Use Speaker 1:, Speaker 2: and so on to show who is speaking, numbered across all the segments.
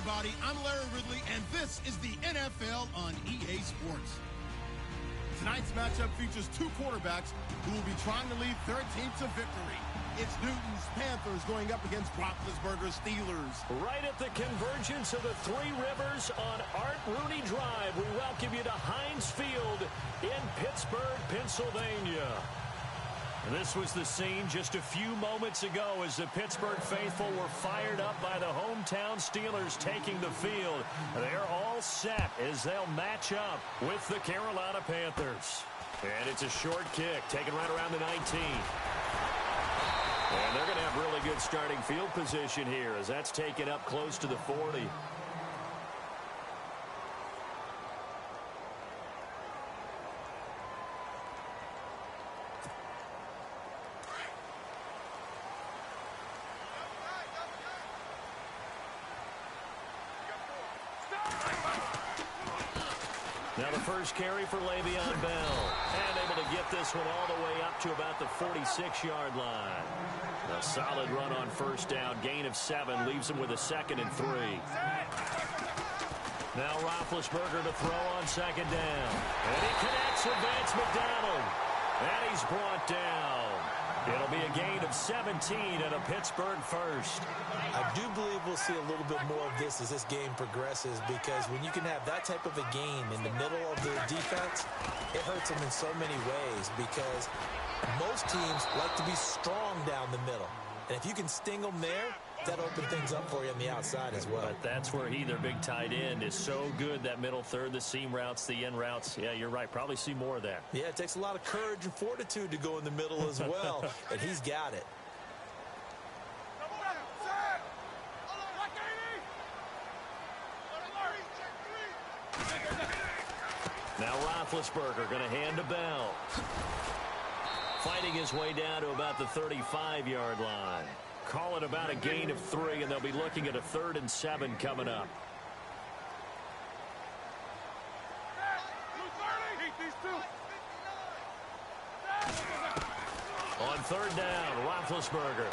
Speaker 1: everybody. I'm Larry Ridley, and this is the NFL on EA Sports. Tonight's matchup features two quarterbacks who will be trying to lead their team to victory. It's Newton's Panthers going up against Roethlisberger's Steelers.
Speaker 2: Right at the convergence of the Three Rivers on Art Rooney Drive, we welcome you to Heinz Field in Pittsburgh, Pennsylvania. This was the scene just a few moments ago as the Pittsburgh faithful were fired up by the hometown Steelers taking the field. They're all set as they'll match up with the Carolina Panthers. And it's a short kick taken right around the 19. And they're going to have really good starting field position here as that's taken up close to the 40. Now the first carry for Le'Veon Bell. And able to get this one all the way up to about the 46-yard line. A solid run on first down. Gain of 7 leaves him with a 2nd and 3. Now Roethlisberger to throw on second down. And he connects with Vance McDonald. And he's brought down. It'll be a gain of 17 and a Pittsburgh first.
Speaker 3: I do believe we'll see a little bit more of this as this game progresses, because when you can have that type of a gain in the middle of the defense, it hurts them in so many ways, because most teams like to be strong down the middle. And if you can sting them there, that opens things up for you on the outside as well.
Speaker 2: But that's where their big tight end, is so good, that middle third, the seam routes, the in routes. Yeah, you're right. Probably see more of that.
Speaker 3: Yeah, it takes a lot of courage and fortitude to go in the middle as well, and he's got it.
Speaker 2: Now Roethlisberger going to hand to Bell. Fighting his way down to about the 35-yard line. Call it about a gain of 3, and they'll be looking at a 3rd and 7 coming up. On 3rd down, Roethlisberger.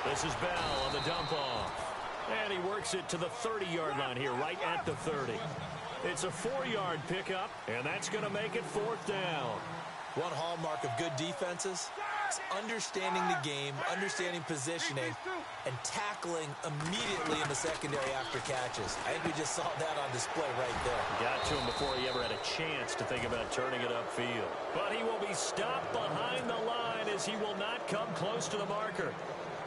Speaker 2: This is Bell on the dump off. And he works it to the 30-yard line here, right at the 30. It's a 4-yard pickup, and that's going to make it 4th down.
Speaker 3: One hallmark of good defenses is understanding the game, understanding positioning, and tackling immediately in the secondary after catches. I think we just saw that on display right there.
Speaker 2: Got to him before he ever had a chance to think about turning it upfield. But he will be stopped behind the line as he will not come close to the marker.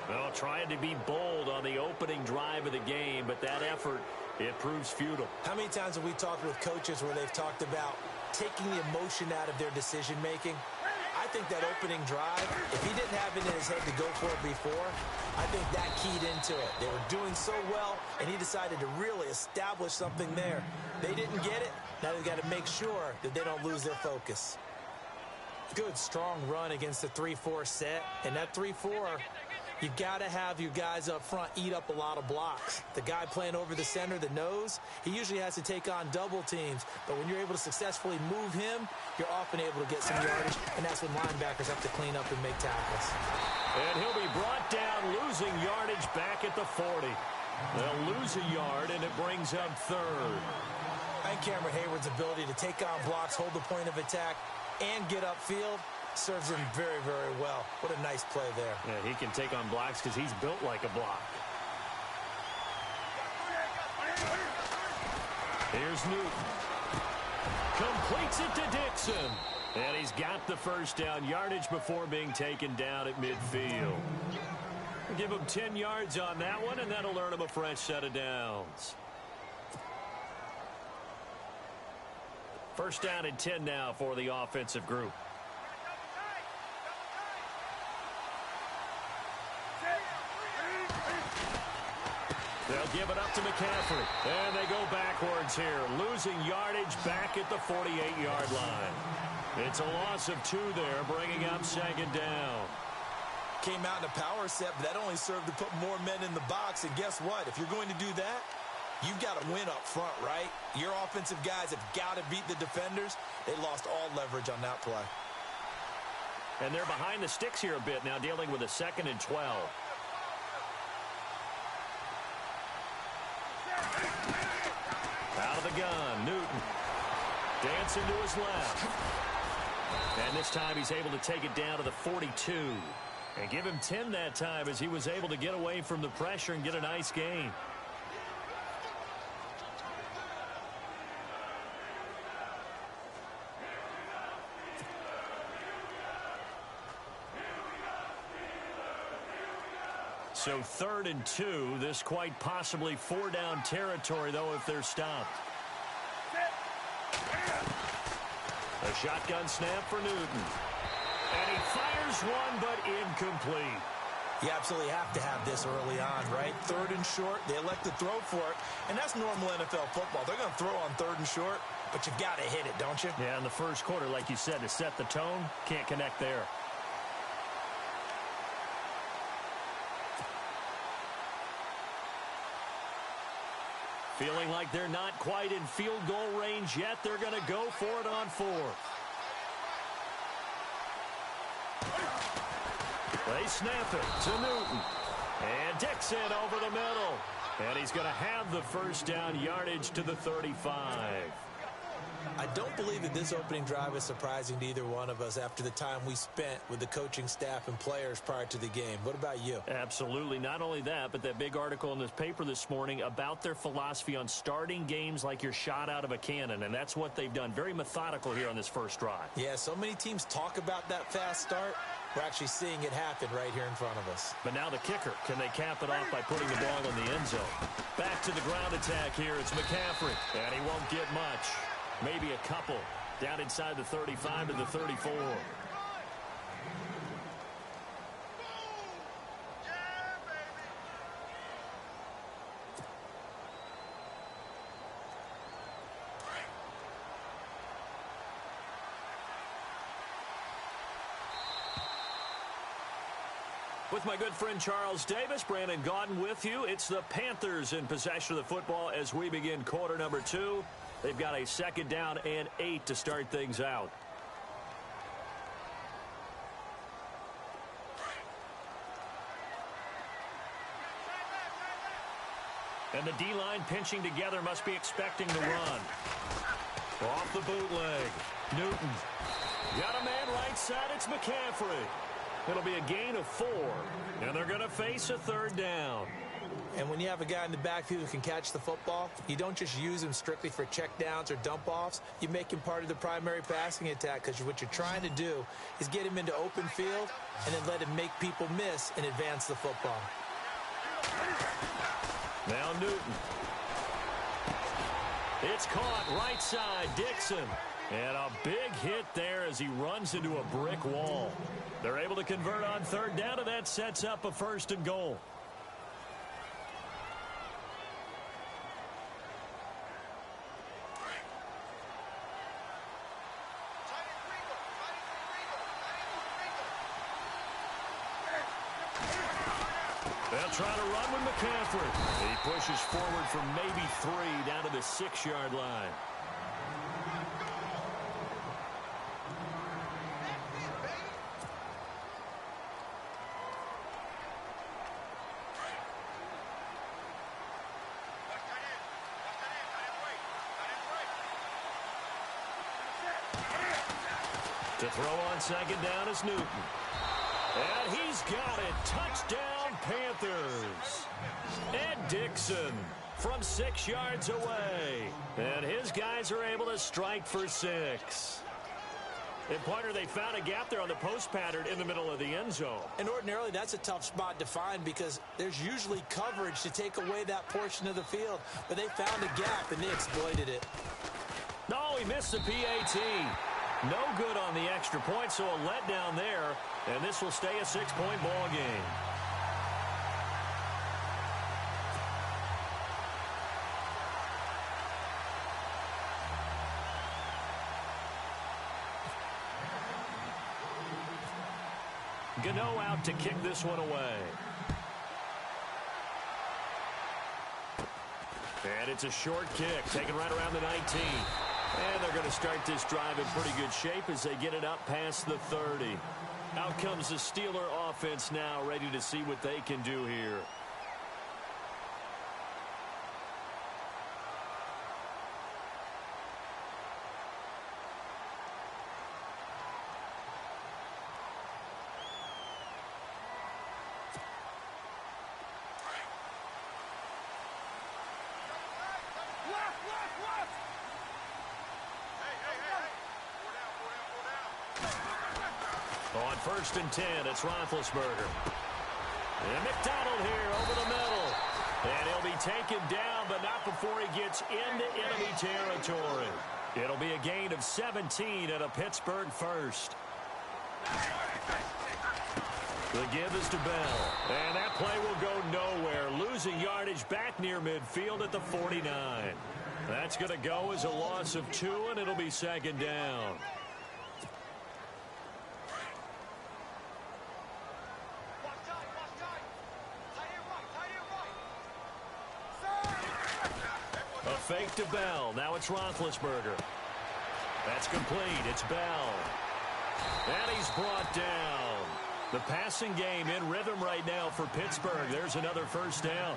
Speaker 2: Well, trying to be bold on the opening drive of the game, but that effort, it proves futile.
Speaker 3: How many times have we talked with coaches where they've talked about taking the emotion out of their decision-making? I think that opening drive, if he didn't have it in his head to go for it before, I think that keyed into it. They were doing so well, and he decided to really establish something there. They didn't get it. Now they've got to make sure that they don't lose their focus. Good, strong run against the 3-4 set, and that 3-4, you've got to have your guys up front eat up a lot of blocks. The guy playing over the center, the nose, he usually has to take on double teams. But when you're able to successfully move him, you're often able to get some yardage, and that's when linebackers have to clean up and make tackles.
Speaker 2: And he'll be brought down, losing yardage back at the 40. They'll lose a yard, and it brings up 3rd.
Speaker 3: And Cameron Hayward's ability to take on blocks, hold the point of attack, and get upfield serves him very, very well. What a nice play there.
Speaker 2: Yeah, he can take on blocks because he's built like a block. Here's Newton. Completes it to Dixon. And he's got the first down, yardage before being taken down at midfield. Give him 10 yards on that one, and that'll earn him a fresh set of downs. First down and 10 now for the offensive group. They'll give it up to McCaffrey. And they go backwards here, losing yardage back at the 48-yard line. It's a loss of 2 there, bringing up 2nd down.
Speaker 3: Came out in a power set, but that only served to put more men in the box. And guess what? If you're going to do that, you've got to win up front, right? Your offensive guys have got to beat the defenders. They lost all leverage on that play.
Speaker 2: And they're behind the sticks here a bit now, dealing with a 2nd and 12. the gun. Newton dancing to his left. And this time he's able to take it down to the 42. And give him 10 that time as he was able to get away from the pressure and get a nice gain. So 3rd and 2. This quite possibly 4-down territory, though, if they're stopped. A shotgun snap for Newton. And he fires one, but incomplete.
Speaker 3: You absolutely have to have this early on, right? 3rd and short, they elect to throw for it. And that's normal NFL football. They're going to throw on 3rd and short, but you've got to hit it, don't you?
Speaker 2: Yeah, in the first quarter, like you said, to set the tone, can't connect there. Feeling like they're not quite in field goal range yet. They're going to go for it on 4th. They snap it to Newton. And Dixon over the middle. And he's going to have the first down yardage to the 35.
Speaker 3: I don't believe that this opening drive is surprising to either one of us after the time we spent with the coaching staff and players prior to the game. What about you?
Speaker 2: Absolutely. Not only that, but that big article in this paper this morning about their philosophy on starting games like you're shot out of a cannon, and that's what they've done. Very methodical here on this first drive.
Speaker 3: Yeah, so many teams talk about that fast start. We're actually seeing it happen right here in front of us.
Speaker 2: But now the kicker. Can they cap it off by putting the ball in the end zone? Back to the ground attack here. It's McCaffrey, and he won't get much. Maybe a couple down inside the 35 to the 34. With my good friend Charles Davis, Brandon Gaudin with you. It's the Panthers in possession of the football as we begin quarter number 2. They've got a 2nd down and 8 to start things out. And the D-line pinching together, must be expecting the run. Off the bootleg. Newton. Got a man right side. It's McCaffrey. It'll be a gain of 4. And they're going to face a 3rd down.
Speaker 3: And when you have a guy in the backfield who can catch the football, you don't just use him strictly for checkdowns or dump-offs. You make him part of the primary passing attack because what you're trying to do is get him into open field and then let him make people miss and advance the football.
Speaker 2: Now Newton. It's caught right side, Dixon. And a big hit there as he runs into a brick wall. They're able to convert on 3rd down, and that sets up a 1st and goal. They'll try to run with McCaffrey. He pushes forward for maybe 3 down to the 6-yard line. To throw on 2nd down is Newton. And he's got it. Touchdown, Panthers. Ed Dixon from 6 yards away. And his guys are able to strike for 6. And, Pointer, they found a gap there on the post pattern in the middle of the end zone.
Speaker 3: And ordinarily, that's a tough spot to find because there's usually coverage to take away that portion of the field. But they found a gap, and they exploited it.
Speaker 2: No, he missed the PAT. No good on the extra point, so a letdown there, and this will stay a 6-point ball game. Gano out to kick this one away. And it's a short kick, taken right around the 19. And they're going to start this drive in pretty good shape as they get it up past the 30. Out comes the Steeler offense now, ready to see what they can do here. On 1st and 10, it's Roethlisberger. And McDonald here over the middle. And he'll be taken down, but not before he gets into enemy territory. It'll be a gain of 17 and a Pittsburgh first. The give is to Bell. And that play will go nowhere. Losing yardage back near midfield at the 49. That's going to go as a loss of 2, and it'll be 2nd down. A fake to Bell. Now it's Roethlisberger. That's complete. It's Bell. And he's brought down. The passing game in rhythm right now for Pittsburgh. There's another first down.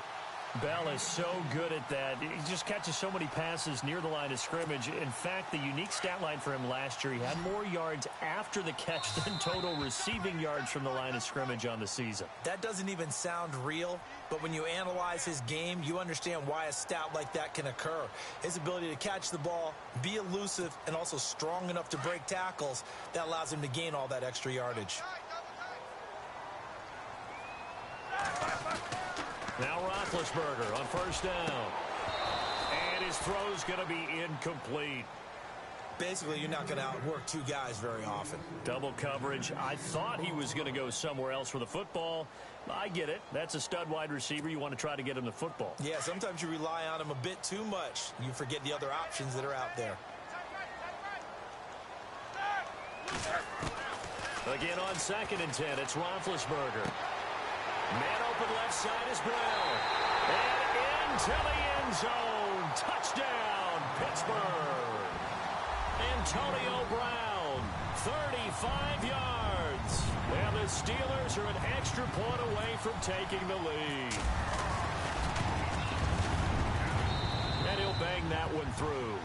Speaker 2: Bell is so good at that. He just catches so many passes near the line of scrimmage. In fact, the unique stat line for him last year, he had more yards after the catch than total receiving yards from the line of scrimmage on the season.
Speaker 3: That doesn't even sound real, but when you analyze his game, you understand why a stat like that can occur. His ability to catch the ball, be elusive, and also strong enough to break tackles, that allows him to gain all that extra yardage.
Speaker 2: Now Roethlisberger on 1st down. And his throw's going to be incomplete.
Speaker 3: Basically, you're not going to outwork 2 guys very often.
Speaker 2: Double coverage. I thought he was going to go somewhere else for the football. I get it. That's a stud wide receiver. You want to try to get him the football.
Speaker 3: Yeah, sometimes you rely on him a bit too much. You forget the other options that are out there.
Speaker 2: Again on 2nd and 10, it's Roethlisberger. Man open left side is Brown. And into the end zone. Touchdown, Pittsburgh. Antonio Brown, 35 yards. And the Steelers are an extra point away from taking the lead. And he'll bang that one through.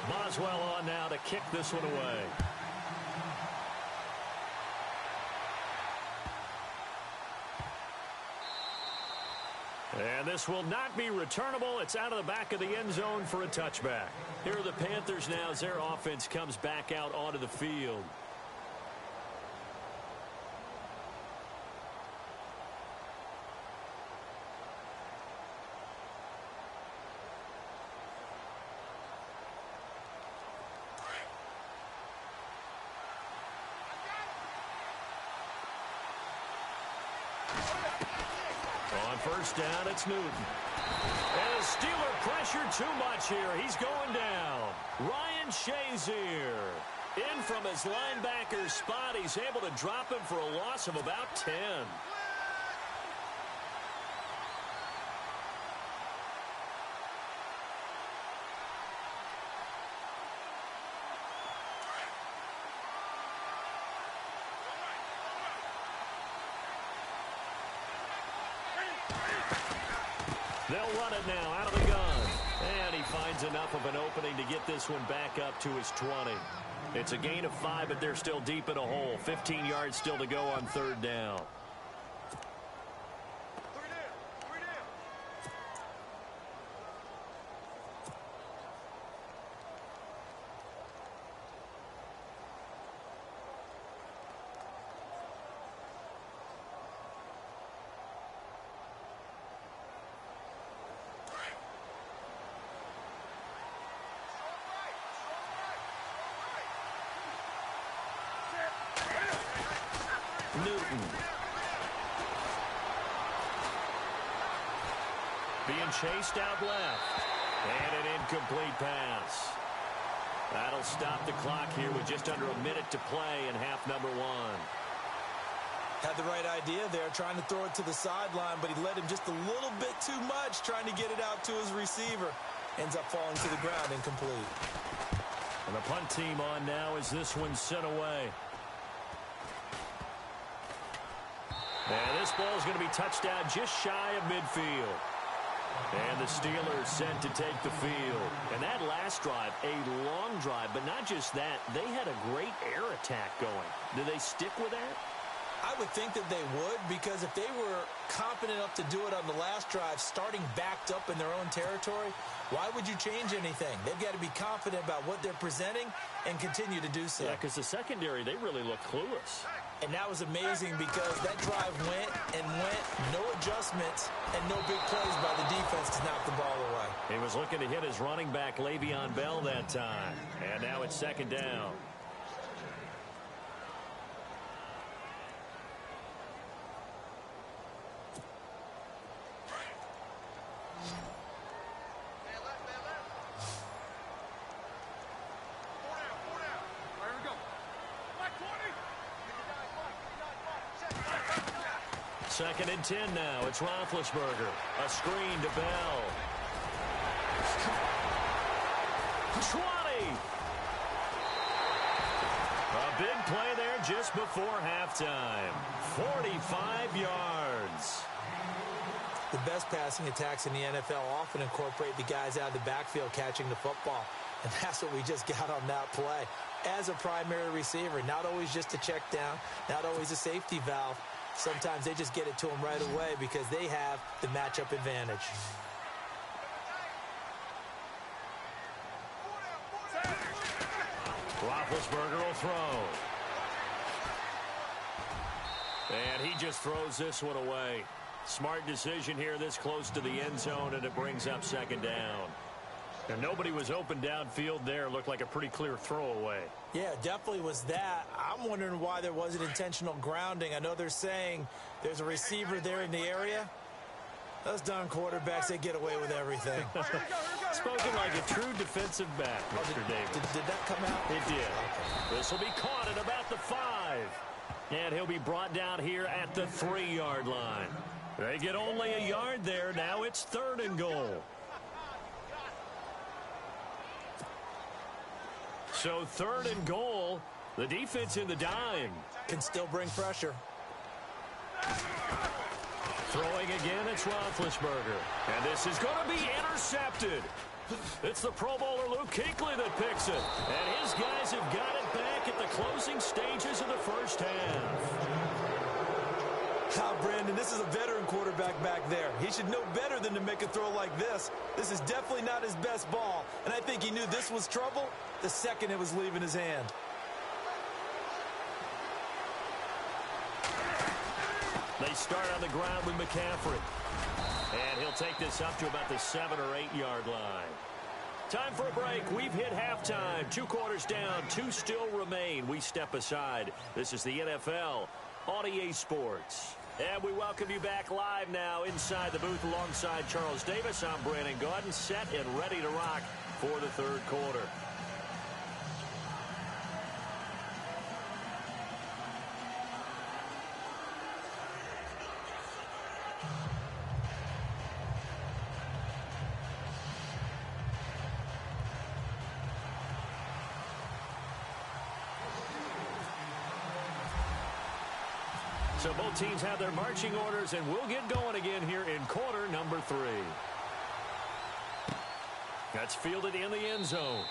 Speaker 2: Boswell on now to kick this one away. And this will not be returnable. It's out of the back of the end zone for a touchback. Here are the Panthers now as their offense comes back out onto the field. On 1st down, it's Newton. And the Steeler pressure too much here. He's going down. Ryan Shazier in from his linebacker spot. He's able to drop him for a loss of about 10. They'll run it now out of the gun. And he finds enough of an opening to get this one back up to his 20. It's a gain of 5, but they're still deep in a hole. 15 yards still to go on 3rd down. Newton. Being chased out left. And an incomplete pass. That'll stop the clock here with just under a minute to play in half number 1.
Speaker 3: Had the right idea there, trying to throw it to the sideline, but he led him just a little bit too much, trying to get it out to his receiver. Ends up falling to the ground, incomplete.
Speaker 2: And the punt team on now as this one's sent away. And this ball is going to be touched down just shy of midfield. And the Steelers set to take the field. And that last drive, a long drive, but not just that. They had a great air attack going. Do they stick with that?
Speaker 3: I would think that they would, because if they were confident enough to do it on the last drive, starting backed up in their own territory, why would you change anything? They've got to be confident about what they're presenting and continue to do so.
Speaker 2: Yeah, because the secondary, they really look clueless.
Speaker 3: And that was amazing because that drive went and went, no adjustments, and no big plays by the defense to knock the ball away.
Speaker 2: He was looking to hit his running back, Le'Veon Bell, that time. And now it's second down. Second and 10 now. It's Roethlisberger. A screen to Bell. 20. A big play there just before halftime. 45 yards.
Speaker 3: The best passing attacks in the NFL often incorporate the guys out of the backfield catching the football. And that's what we just got on that play. As a primary receiver, not always just a check down, not always a safety valve. Sometimes they just get it to them right away because they have the matchup advantage.
Speaker 2: Roethlisberger will throw. And he just throws this one away. Smart decision here this close to the end zone, and it brings up second down. And nobody was open downfield there. Looked like a pretty clear throwaway.
Speaker 3: Yeah, definitely was that. I'm wondering why there wasn't intentional grounding. I know they're saying there's a receiver there in the area. Those darn quarterbacks, they get away with everything.
Speaker 2: Spoken like a true defensive back, Mr. Davis.
Speaker 3: Did that come out?
Speaker 2: It did.
Speaker 3: Okay.
Speaker 2: This will be caught at about the 5. And he'll be brought down here at the 3-yard line. They get only a yard there. Now it's 3rd and goal. So 3rd and goal. The defense in the dime.
Speaker 3: Can still bring pressure.
Speaker 2: Throwing again, it's Roethlisberger. And this is going to be intercepted. It's the Pro Bowler Luke Kuechly that picks it. And his guys have got it back at the closing stages of the first half.
Speaker 3: Brandon, this is a veteran quarterback back there. He should know better than to make a throw like this. This is definitely not his best ball. And I think he knew this was trouble the second it was leaving his hand.
Speaker 2: They start on the ground with McCaffrey. And he'll take this up to about the 7 or 8 yard line. Time for a break. We've hit halftime. 2 quarters down. 2 still remain. We step aside. This is the NFL on EA Sports. And we welcome you back live now inside the booth alongside Charles Davis. I'm Brandon Gaudin, set and ready to rock for the 3rd quarter. So both teams have their marching orders, and we'll get going again here in quarter number 3. That's fielded in the end zone.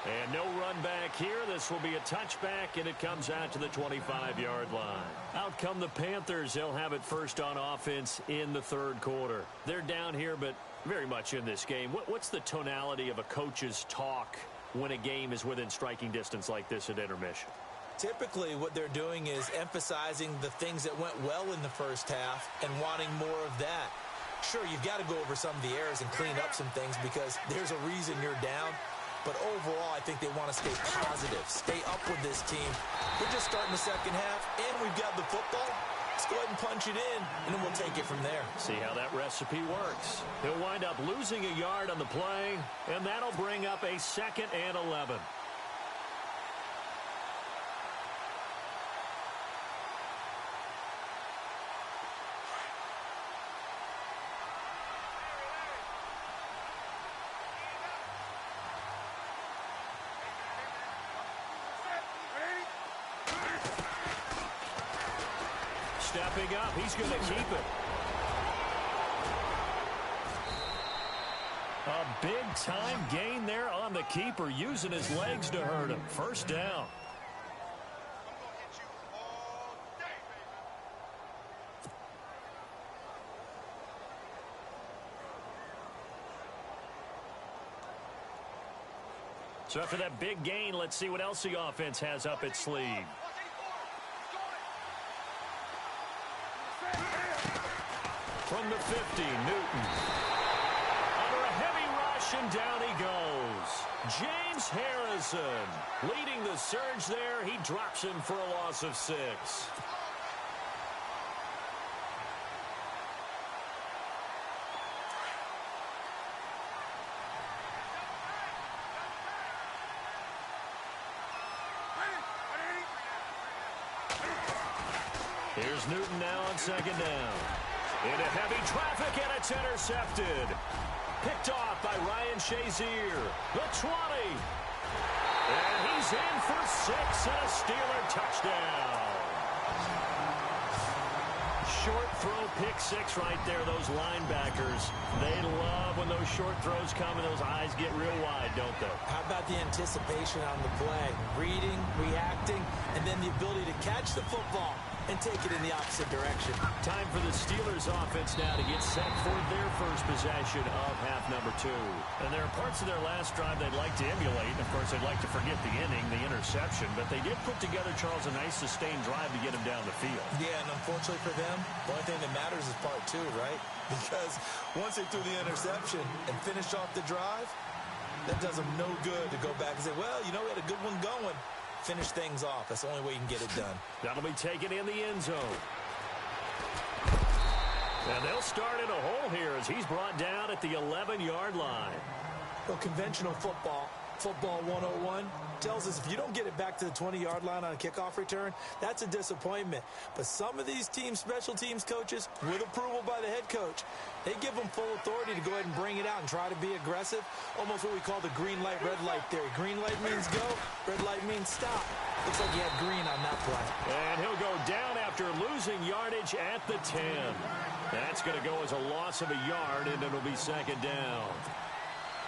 Speaker 2: And no run back here. This will be a touchback, and it comes out to the 25-yard line. Out come the Panthers. They'll have it first on offense in the 3rd quarter. They're down here, but very much in this game. What's the tonality of a coach's talk when a game is within striking distance like this at intermission?
Speaker 3: Typically, what they're doing is emphasizing the things that went well in the first half and wanting more of that. Sure, you've got to go over some of the errors and clean up some things because there's a reason you're down. But overall, I think they want to stay positive, stay up with this team. We're just starting the second half, and we've got the football. Let's go ahead and punch it in, and then we'll take it from there.
Speaker 2: See how that recipe works. He'll wind up losing a yard on the play, and that'll bring up a 2nd and 11. Stepping up, he's going to keep it. A big-time gain there on the keeper, using his legs to hurt him. First down. So after that big gain, let's see what else the offense has up its sleeve. From the 50, Newton. Under a heavy rush, and down he goes. James Harrison leading the surge there. He drops him for a loss of 6. Here's Newton now on second down. Into heavy traffic, and it's intercepted. Picked off by Ryan Shazier. The 20. And he's in for 6 and a Steeler touchdown. Short throw, pick 6 right there. Those linebackers, they love when those short throws come and those eyes get real wide, don't they?
Speaker 3: How about the anticipation on the play? Reading, reacting, and then the ability to catch the football and take it in the opposite direction.
Speaker 2: Time for the Steelers offense now to get set for their first possession of half number 2. And there are parts of their last drive they'd like to emulate. And of course, they'd like to forget the inning, the interception. But they did put together, Charles, a nice sustained drive to get him down the field. Yeah, and unfortunately for them, the only thing that matters is part 2, right? Because once they threw the interception and finished off the drive, that does them no good to go back and say, well, you know, we had a good one going. Finish things off. That's the only way you can get it done. That'll be taken in the end zone. And they'll start in a hole here as he's brought down at the 11-yard line. Well, conventional football 101, tells us if you don't get it back to the 20-yard line on a kickoff return, that's a disappointment. But some of these special teams coaches, with approval by the head coach, they give them full authority to go ahead and bring it out and try to be aggressive. Almost what we call the green light, red light theory. Green light means go, red light means stop. Looks like he had green on that play. And he'll go down after losing yardage at the 10. That's going to go as a loss of a yard, and it'll be second down.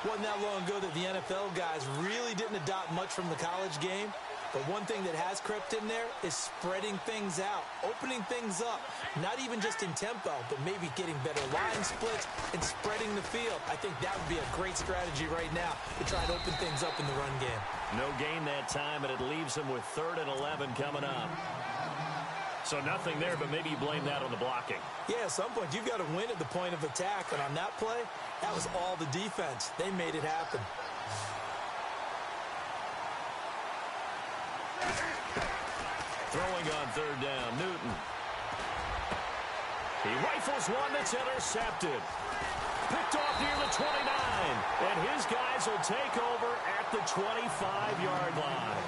Speaker 2: Wasn't that long ago that the NFL guys really didn't adopt much from the college game. But one thing that has crept in there is spreading things out, opening things up, not even just in tempo, but maybe getting better line splits and spreading the field. I think that would be a great strategy right now to try and open things up in the run game. No gain that time, and it leaves them with 3rd and 11 coming up. So nothing there, but maybe you blame that on the blocking. Yeah, at some point you've got to win at the point of attack, and on that play, that was all the defense. They made it happen. Throwing on 3rd down, Newton. He rifles one that's intercepted. Picked off near the 29, and his guys will take over at the 25-yard line.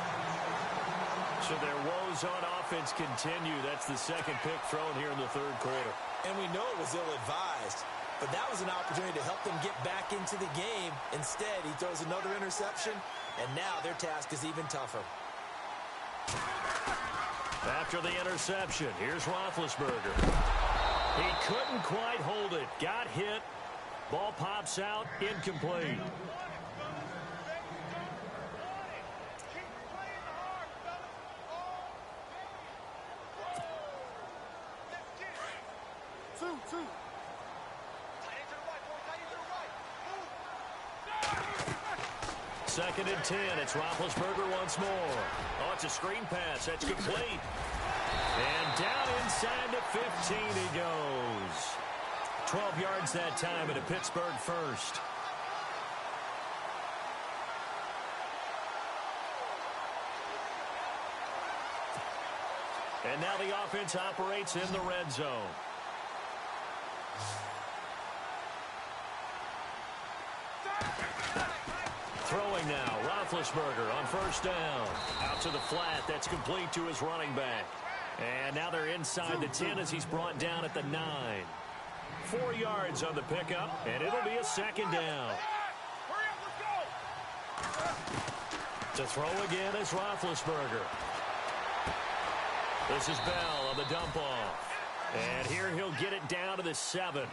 Speaker 2: So their woes on offense continue. That's the second pick thrown here in the 3rd quarter. And we know it was ill-advised, but that was an opportunity to help them get back into the game. Instead, he throws another interception, and now their task is even tougher. After the interception, here's Roethlisberger. He couldn't quite hold it. Got hit. Ball pops out. Incomplete. Second and 10. It's Roethlisberger once more. Oh, it's a screen pass. That's complete. And down inside the 15 he goes. 12 yards that time at a Pittsburgh first. And now the offense operates in the red zone. Throwing now, Roethlisberger on 1st down. Out to the flat, that's complete to his running back. And now they're inside the 10 as he's brought down at the 9. 4 yards on the pickup, and it'll be a 2nd down. To throw again is Roethlisberger. This is Bell on the dump off. And here he'll get it down to the 7.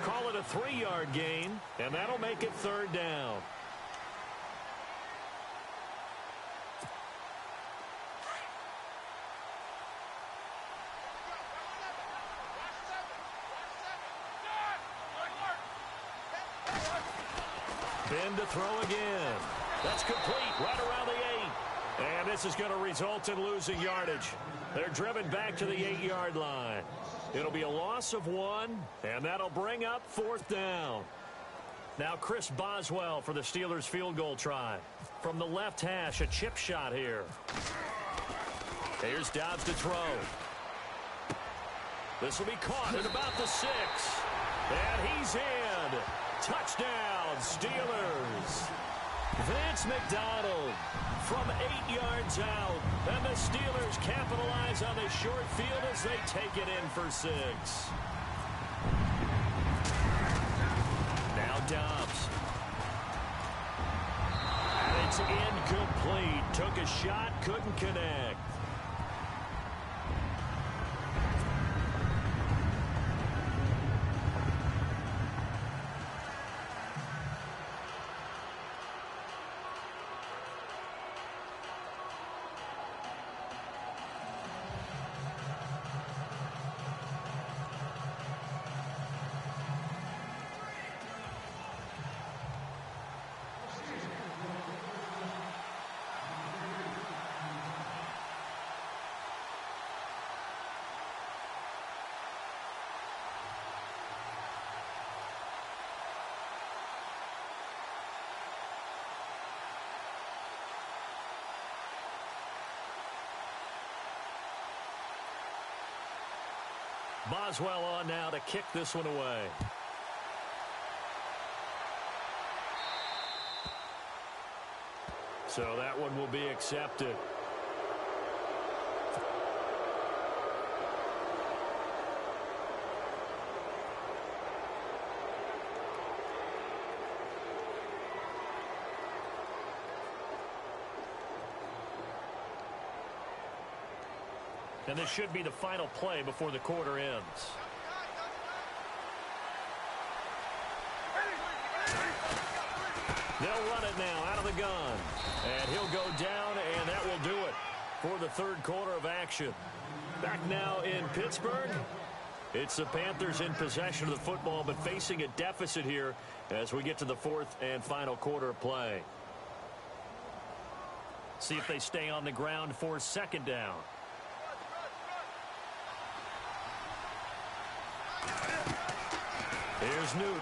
Speaker 2: Call it a 3-yard gain, and that'll make it 3rd down. Ben to throw again. That's complete right around the 8. And this is going to result in losing yardage. They're driven back to the 8-yard line. It'll be a loss of 1, and that'll bring up 4th down. Now Chris Boswell for the Steelers field goal try. From the left hash, a chip shot here. Here's Dobbs to throw. This will be caught at about the 6. And he's in. Touchdown, Steelers. Vince McDonald from 8 yards out. And the Steelers capitalize on the short field as they take it in for 6. Now Dobbs. And it's incomplete. Took a shot, couldn't connect. Boswell on now to kick this one away. So that one will be accepted. And this should be the final play before the quarter ends. They'll run it now out of the gun. And he'll go down, and that will do it for the 3rd quarter of action. Back now in Pittsburgh. It's the Panthers in possession of the football, but facing a deficit here as we get to the 4th and final quarter of play. See if they stay on the ground for 2nd down. Here's Newton.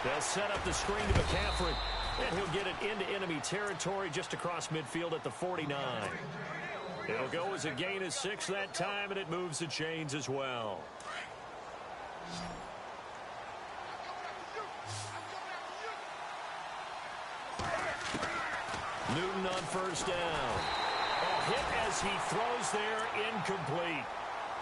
Speaker 2: They'll set up the screen to McCaffrey, and he'll get it into enemy territory just across midfield at the 49. It'll go as a gain of 6 that time, and it moves the chains as well. Newton on 1st down. A hit as he throws there, incomplete.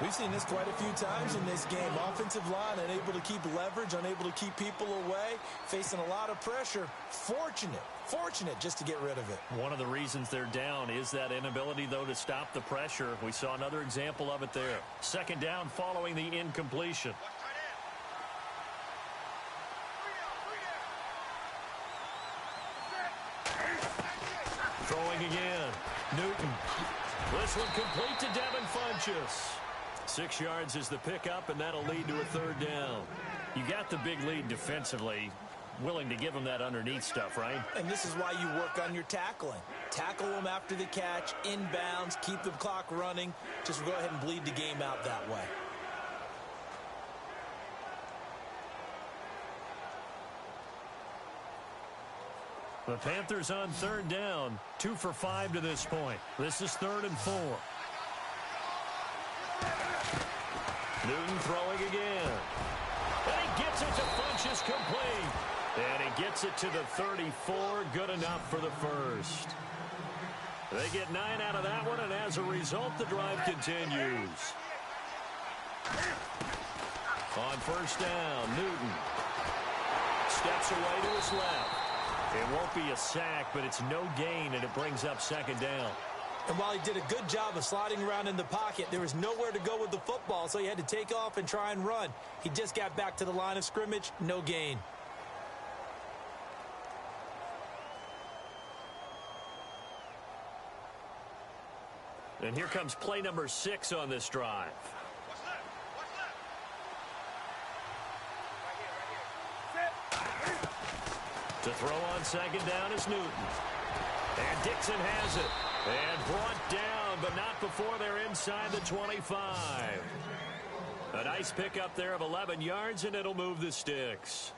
Speaker 3: We've seen this quite a few times in this game. Offensive line unable to keep leverage, unable to keep people away, facing a lot of pressure. Fortunate just to get rid of it.
Speaker 2: One of the reasons they're down is that inability, though, to stop the pressure. We saw another example of it there. 2nd down following the incompletion. Throwing again. Newton. This one complete to Devin Funchess. 6 yards is the pickup, and that'll lead to a 3rd down. You got the big lead defensively. Willing to give them that underneath stuff, right?
Speaker 3: And this is why you work on your tackling. Tackle them after the catch, inbounds, keep the clock running. Just go ahead and bleed the game out that way.
Speaker 2: The Panthers on 3rd down. 2 for 5 to this point. This is 3rd and 4. Newton throwing again. And he gets it to Funchess complete. And he gets it to the 34. Good enough for the 1st. They get 9 out of that one, and as a result, the drive continues. On 1st down, Newton steps away to his left. It won't be a sack, but it's no gain, and it brings up 2nd down.
Speaker 3: And while he did a good job of sliding around in the pocket, there was nowhere to go with the football, so he had to take off and try and run. He just got back to the line of scrimmage, no gain.
Speaker 2: And here comes play number 6 on this drive. To throw on second down is Newton. And Dixon has it. And brought down, but not before they're inside the 25. A nice pickup there of 11 yards, and it'll move the sticks.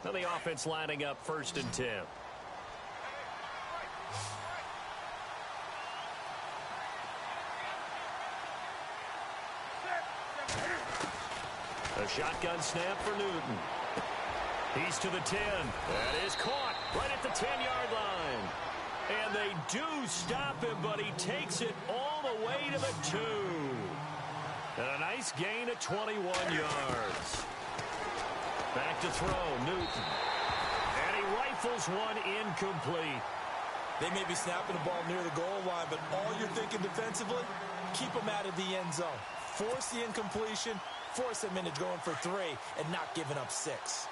Speaker 2: Now the offense lining up 1st and 10. A shotgun snap for Newton. He's to the 10. That is caught right at the 10-yard line. And they do stop him, but he takes it all the way to the 2. And a nice gain of 21 yards. Back to throw, Newton. And he rifles one incomplete.
Speaker 3: They may be snapping the ball near the goal line, but all you're thinking defensively, keep them out of the end zone. Force the incompletion, force them into going for 3, and not giving up 6.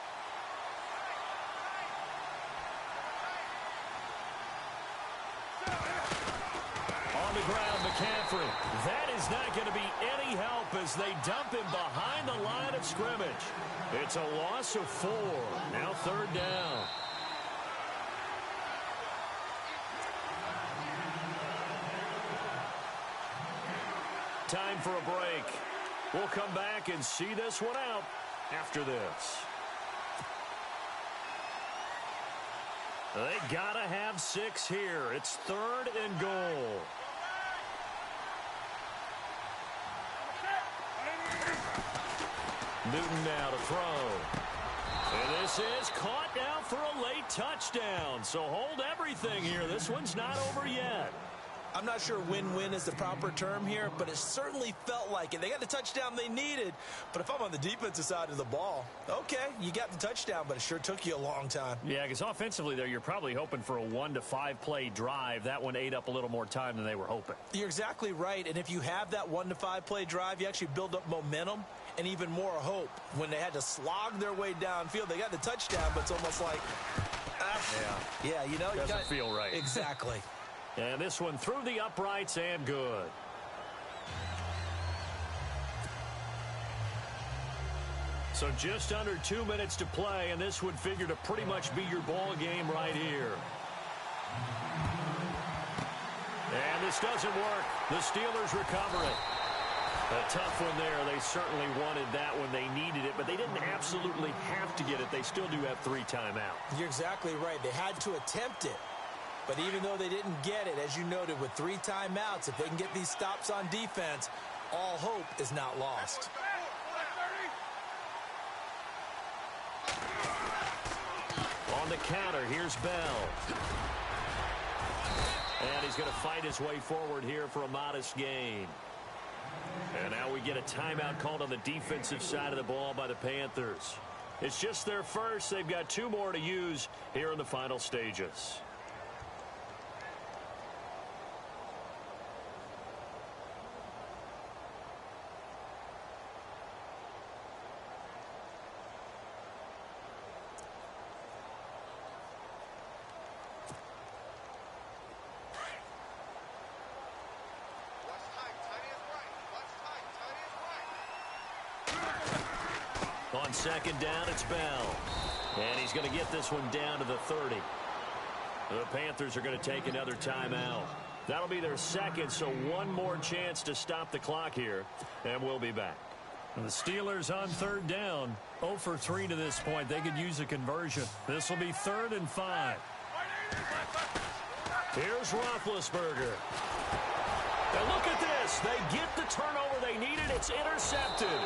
Speaker 2: On the ground, McCaffrey. That is not going to be any help as they dump him behind the line of scrimmage. It's a loss of 4. Now 3rd down. Time for a break. We'll come back and see this one out after this. They gotta have 6 here. It's 3rd and goal. Newton now to throw. And this is caught now for a late touchdown. So hold everything here. This one's not over yet.
Speaker 3: I'm not sure win-win is the proper term here, but it certainly felt like it. They got the touchdown they needed, but if I'm on the defensive side of the ball, okay, you got the touchdown, but it sure took you a long time.
Speaker 2: Yeah, because offensively there, you're probably hoping for a 1 to 5 play drive. That one ate up a little more time than they were hoping.
Speaker 3: You're exactly right, and if you have that 1 to 5 play drive, you actually build up momentum and even more hope. When they had to slog their way downfield, they got the touchdown, but it's almost like, yeah, you know,
Speaker 2: doesn't feel right.
Speaker 3: Exactly.
Speaker 2: And this one through the uprights and good. So just under 2 minutes to play, and this would figure to pretty much be your ball game right here. And this doesn't work. The Steelers recover it. A tough one there. They certainly wanted that when they needed it, but they didn't absolutely have to get it. They still do have 3 timeouts.
Speaker 3: You're exactly right. They had to attempt it. But even though they didn't get it, as you noted, with 3 timeouts, if they can get these stops on defense, all hope is not lost.
Speaker 2: On the counter, here's Bell. And he's going to fight his way forward here for a modest gain. And now we get a timeout called on the defensive side of the ball by the Panthers. It's just their first. They've got 2 more to use here in the final stages. On second down, it's Bell. And he's going to get this one down to the 30. The Panthers are going to take another timeout. That'll be their second, so 1 more chance to stop the clock here. And we'll be back. And the Steelers on 3rd down. 0 for 3 to this point. They could use a conversion. This will be 3rd and 5. Here's Roethlisberger. And look at this. They get the turnover they needed. It's intercepted.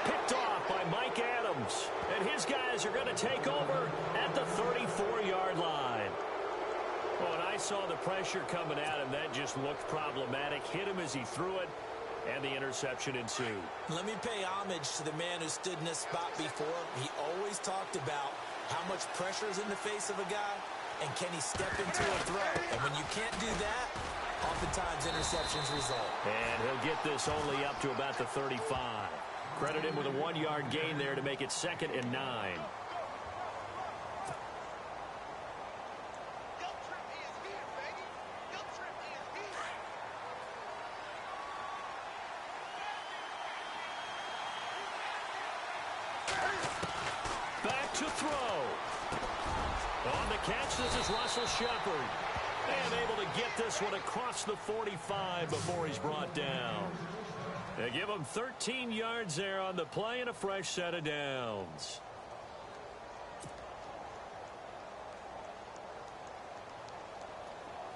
Speaker 2: Picked off by Mike Adams. And his guys are going to take over at the 34-yard line. Well, and I saw the pressure coming at him. That just looked problematic. Hit him as he threw it. and the interception ensued.
Speaker 3: Let me pay homage to the man who stood in this spot before. He always talked about how much pressure is in the face of a guy, and can he step into a throw? And when you can't do that, oftentimes interceptions result.
Speaker 2: And he'll get this only up to about the 35. Credit him with a 1-yard gain there to make it 2nd and 9. Back to throw. On the catch, this is Russell Shepard. And able to get this one across the 45 before he's brought down. They give him 13 yards there on the play and a fresh set of downs.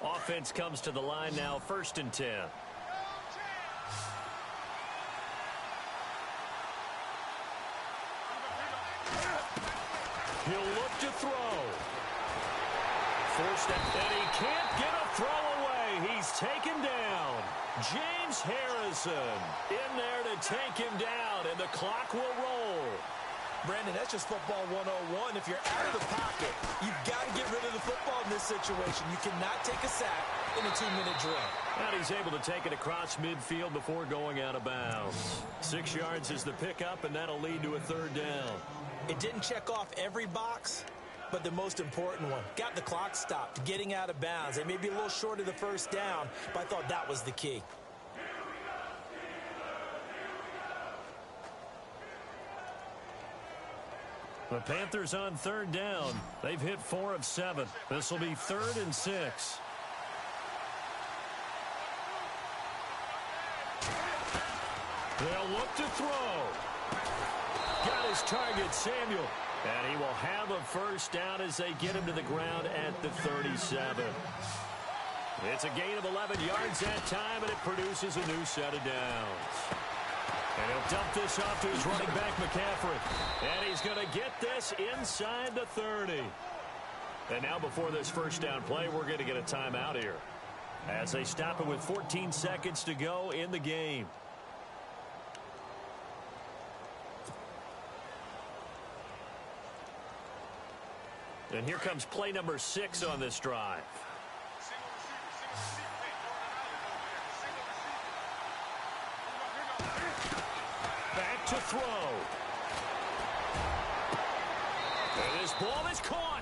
Speaker 2: Offense comes to the line now, 1st and 10. He'll look to throw. Forced it, and he can't get a throw away. He's taken down. James Harrison in there to take him down, and the clock will roll.
Speaker 3: Brandon, that's just football 101. If you're out of the pocket, you've got to get rid of the football in this situation. You cannot take a sack in a 2-minute drill.
Speaker 2: And he's able to take it across midfield before going out of bounds. 6 yards is the pickup, and that'll lead to a 3rd down.
Speaker 3: It didn't check off every box, but the most important one. Got the clock stopped, getting out of bounds. They may be a little short of the 1st down, but I thought that was the key.
Speaker 2: The Panthers on 3rd down. They've hit 4 of 7. This will be 3rd and 6. They'll look to throw. Got his target, Samuel. And he will have a 1st down as they get him to the ground at the 37. It's a gain of 11 yards that time, and it produces a new set of downs. And he'll dump this off to his running back, McCaffrey. And he's going to get this inside the 30. And now before this 1st down play, we're going to get a timeout here, as they stop it with 14 seconds to go in the game. And here comes play number 6 on this drive. Back to throw. And this ball is caught.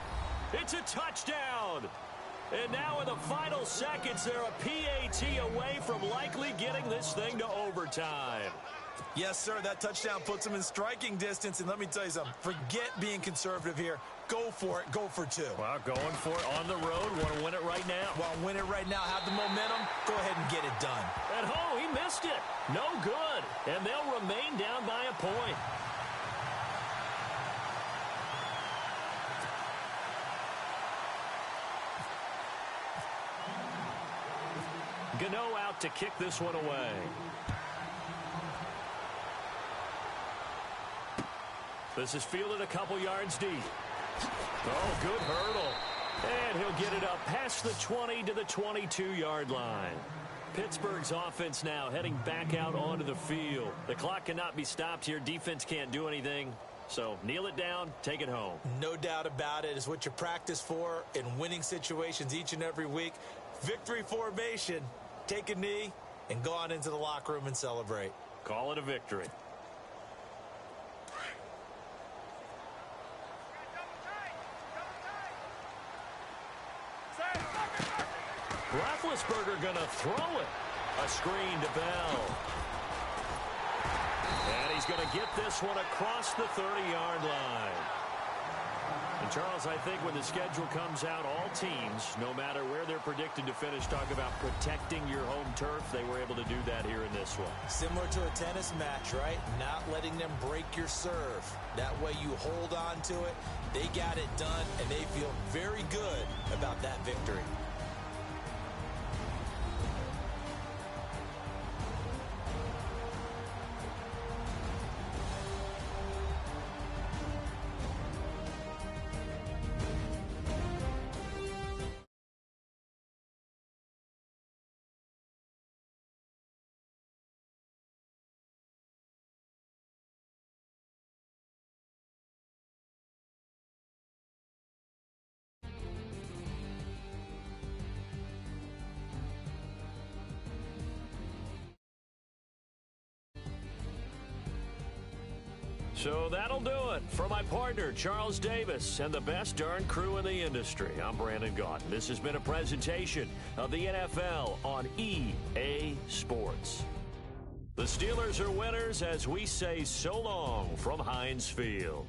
Speaker 2: It's a touchdown. And now in the final seconds, they're a PAT away from likely getting this thing to overtime.
Speaker 3: Yes, sir, that touchdown puts them in striking distance. And let me tell you something, forget being conservative here. Go for it. Go for 2.
Speaker 2: Well, going for it on the road. Want to win it right now.
Speaker 3: Want to win it right now. Have the momentum. Go ahead and get it done.
Speaker 2: At home, he missed it. No good. And they'll remain down by a point. Gano out to kick this one away. This is fielded a couple yards deep. Oh, good hurdle. And he'll get it up past the 20 to the 22-yard line. Pittsburgh's offense now heading back out onto the field. The clock cannot be stopped here. Defense can't do anything. So kneel it down, take it home.
Speaker 3: No doubt about it. It's what you practice for in winning situations each and every week. Victory formation. Take a knee and go on into the locker room and celebrate.
Speaker 2: Call it a victory. Roethlisberger going to throw it. A screen to Bell. And he's going to get this one across the 30-yard line. And, Charles, I think when the schedule comes out, all teams, no matter where they're predicted to finish, talk about protecting your home turf. They were able to do that here in this one.
Speaker 3: Similar to a tennis match, right? Not letting them break your serve. That way you hold on to it. They got it done, and they feel very good about that victory.
Speaker 2: So that'll do it. For my partner, Charles Davis, and the best darn crew in the industry, I'm Brandon Gaudin. This has been a presentation of the NFL on EA Sports. The Steelers are winners as we say so long from Heinz Field.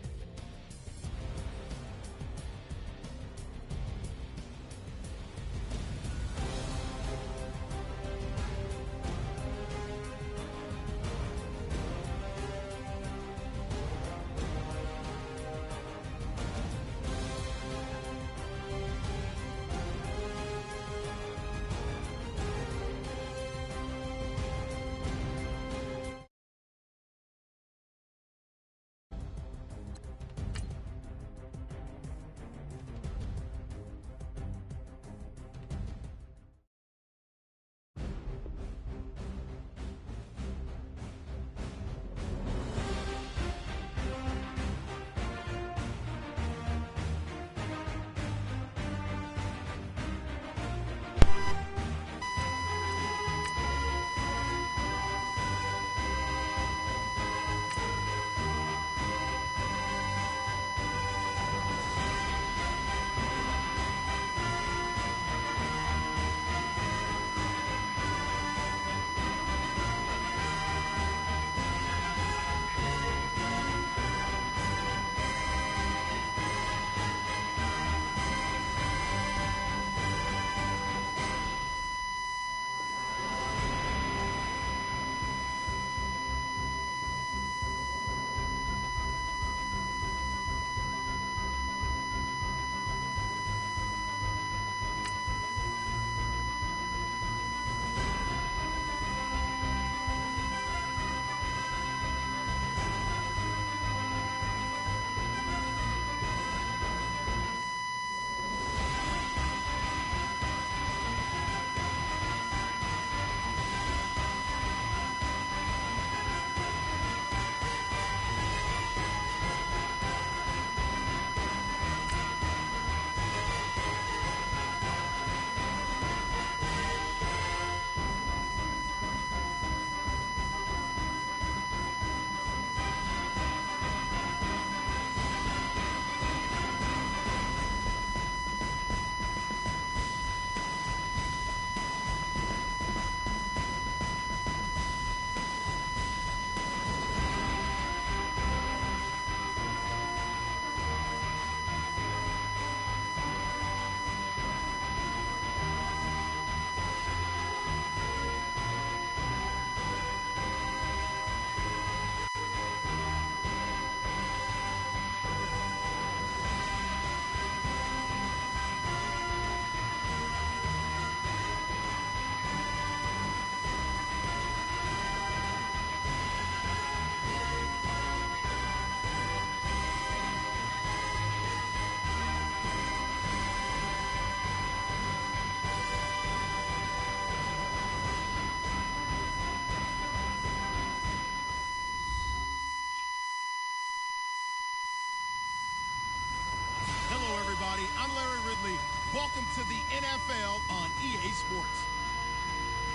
Speaker 1: everybody. I'm Larry Ridley. Welcome to the NFL on EA Sports.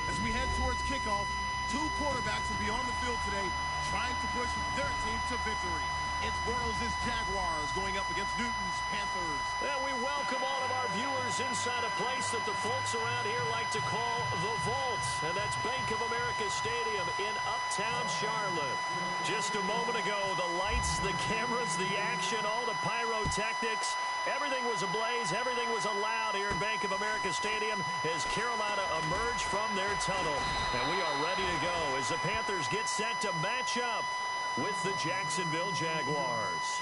Speaker 1: As we head towards kickoff, two quarterbacks will be on the field today trying to push their team to victory. It's Bortles' Jaguars going up against Newton's Panthers.
Speaker 2: And we welcome all of our viewers inside a place that the folks around here like to call the Vault. And that's Bank of America Stadium in Uptown Charlotte. Just a moment ago, the lights, the cameras, the action, all the pyrotechnics, everything was ablaze, everything was allowed here at Bank of America Stadium as Carolina emerged from their tunnel. And we are ready to go as the Panthers get set to match up with the Jacksonville Jaguars.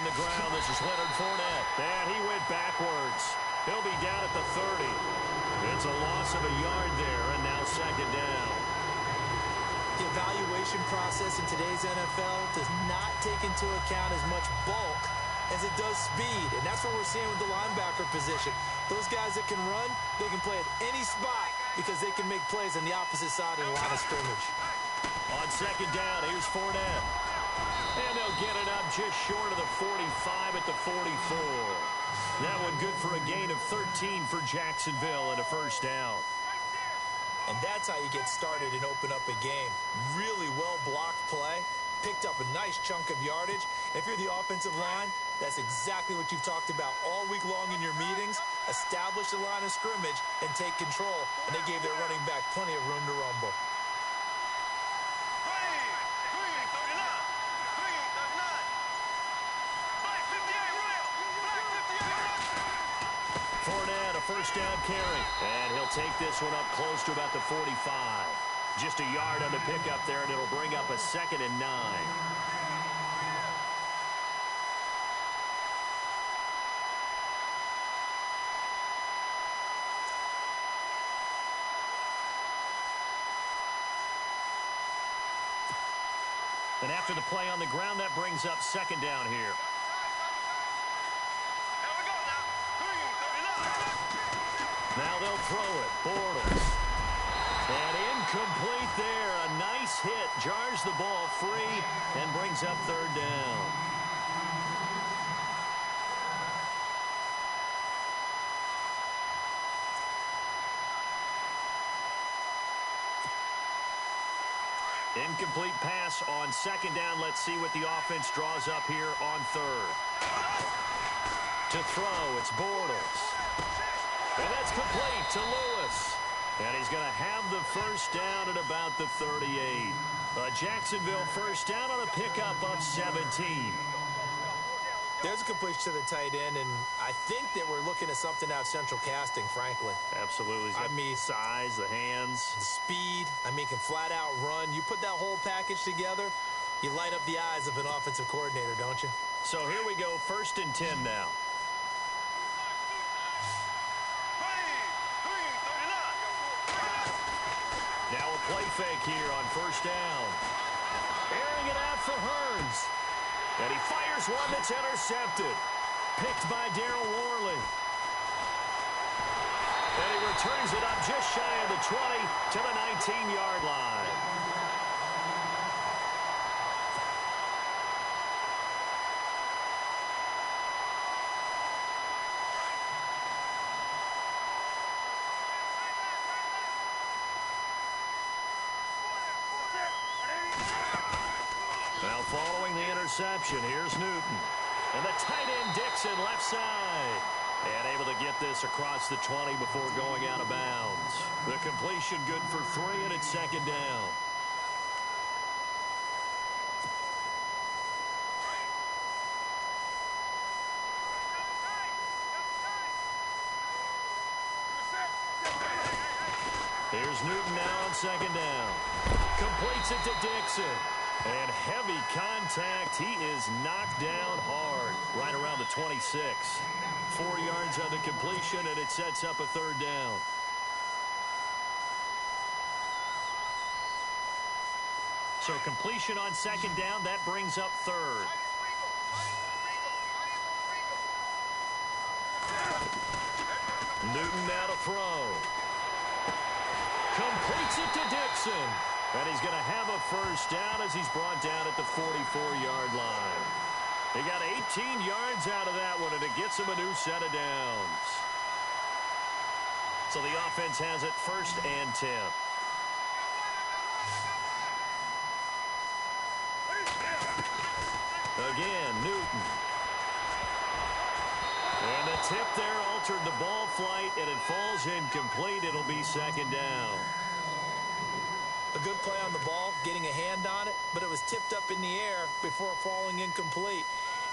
Speaker 2: On the ground, this is Leonard Fournette. And he went backwards. He'll be down at the 30. It's a loss of a yard there, and now second down.
Speaker 3: The evaluation process in today's NFL does not take into account as much bulk as it does speed, and that's what we're seeing with the linebacker position. Those guys that can run, they can play at any spot because they can make plays on the opposite side of the line of scrimmage.
Speaker 2: On second down, here's Fournette. And they'll get it up just short of the 45 at the 44. That one good for a gain of 13 for Jacksonville and a first down.
Speaker 3: And that's how you get started and open up a game. Really well-blocked play. Picked up a nice chunk of yardage. If you're the offensive line, that's exactly what you've talked about all week long in your meetings. Establish the line of scrimmage and take control. And they gave their running back plenty of room to rumble.
Speaker 2: Fournette, a first down carry. And he'll take this one up close to about the 45. Just a yard on the pickup there, and it'll bring up a 2nd and 9. And after the play on the ground, that brings up 2nd down here. Now they'll throw it. Bortles. And incomplete there. A nice hit. Jars the ball free and brings up 3rd down. Incomplete pass on 2nd down. Let's see what the offense draws up here on 3rd. To throw, it's Bortles. And that's complete to Lewis. And he's going to have the first down at about the 38. A Jacksonville first down on a pickup of 17.
Speaker 3: There's a completion to the tight end, and I think that we're looking at something out of central casting, frankly.
Speaker 2: Absolutely. I mean, size, the hands.
Speaker 3: The speed. I mean, can flat out run. You put that whole package together, you light up the eyes of an offensive coordinator, don't you?
Speaker 2: So here we go, 1st and 10 now. Now a play fake here on 1st down. Airing it out for Hearns. And he fires one that's intercepted. Picked by Darryl Worley. And he returns it up just shy of the 20 to the 19-yard line. Now following the interception, here's Newton. And the tight end Dixon left side. And able to get this across the 20 before going out of bounds. The completion good for 3, and it's 2nd down. Here's Newton now on 2nd down. Completes it to Dixon. And heavy contact. He is knocked down hard. Right around the 26. 4 yards on the completion, and it sets up a 3rd down. So completion on 2nd down. That brings up 3rd. Newton now to throw. Completes it to Dixon. And he's going to have a first down as he's brought down at the 44-yard line. He got 18 yards out of that one, and it gets him a new set of downs. So the offense has it 1st and 10. Again, Newton. And the tip there altered the ball flight, and it falls incomplete. It'll be 2nd down.
Speaker 3: A good play on the ball, getting a hand on it, but it was tipped up in the air before falling incomplete.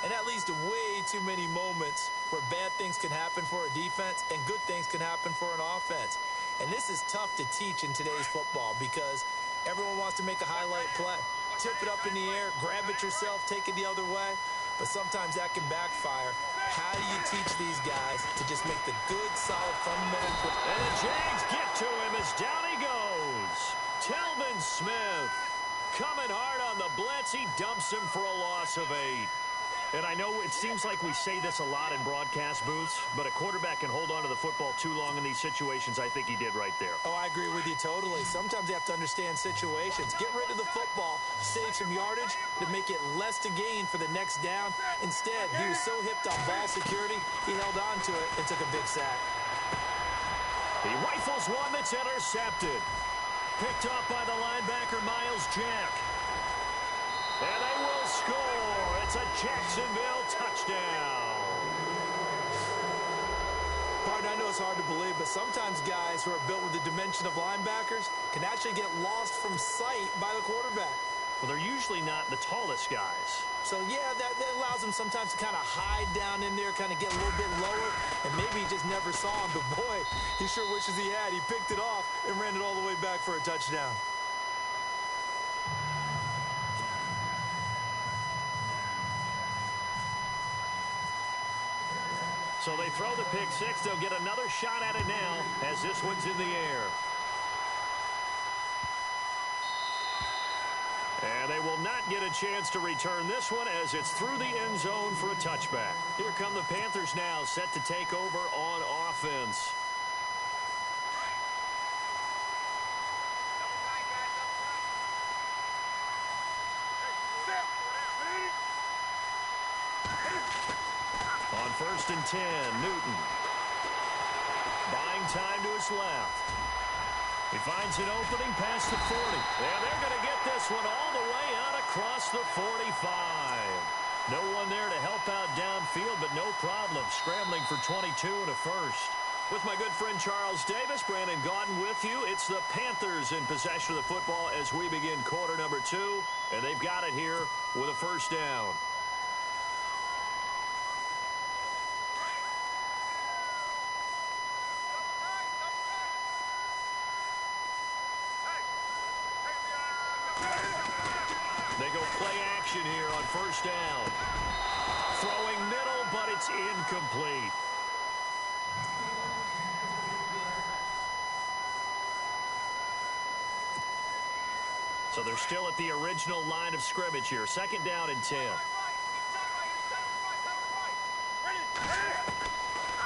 Speaker 3: And that leads to way too many moments where bad things can happen for a defense and good things can happen for an offense. And this is tough to teach in today's football because everyone wants to make a highlight play. Tip it up in the air, grab it yourself, take it the other way. But sometimes that can backfire. How do you teach these guys to just make the good, solid, fundamental play?
Speaker 2: And the Jags get to him as down he goes. Telvin Smith coming hard on the blitz. He dumps him for a loss of 8. And I know it seems like we say this a lot in broadcast booths, but a quarterback can hold on to the football too long in these situations. I think he did right there.
Speaker 3: Oh, I agree with you totally. Sometimes you have to understand situations. Get rid of the football, save some yardage to make it less to gain for the next down. Instead, he was so hipped on ball security, he held on to it and took a big sack.
Speaker 2: He rifles one that's intercepted. Picked off by the linebacker, Miles Jack. And they will score. It's a Jacksonville touchdown.
Speaker 3: Partner, I know it's hard to believe, but sometimes guys who are built with the dimension of linebackers can actually get lost from sight by the quarterback.
Speaker 2: Well, they're usually not the tallest guys.
Speaker 3: So, yeah, that allows them sometimes to kind of hide down in there, kind of get a little bit lower, and maybe he just never saw him. But, boy, he sure wishes he had. He picked it off and ran it all the way back for a touchdown.
Speaker 2: So they throw the pick six. They'll get another shot at it now as this one's in the air. And they will not get a chance to return this one as it's through the end zone for a touchback. Here come the Panthers now, set to take over on offense. On 1st and 10, Newton. Buying time to his left. He finds an opening past the 40. Yeah, they're going to get this one all the way out across the 45. No one there to help out downfield, but no problem. Scrambling for 22 and a first. With my good friend Charles Davis, Brandon Gaudin with you. It's the Panthers in possession of the football as we begin quarter number 2. And they've got it here with a first down. They go play action here on first down. Throwing middle, but it's incomplete. So they're still at the original line of scrimmage here. 2nd down and 10.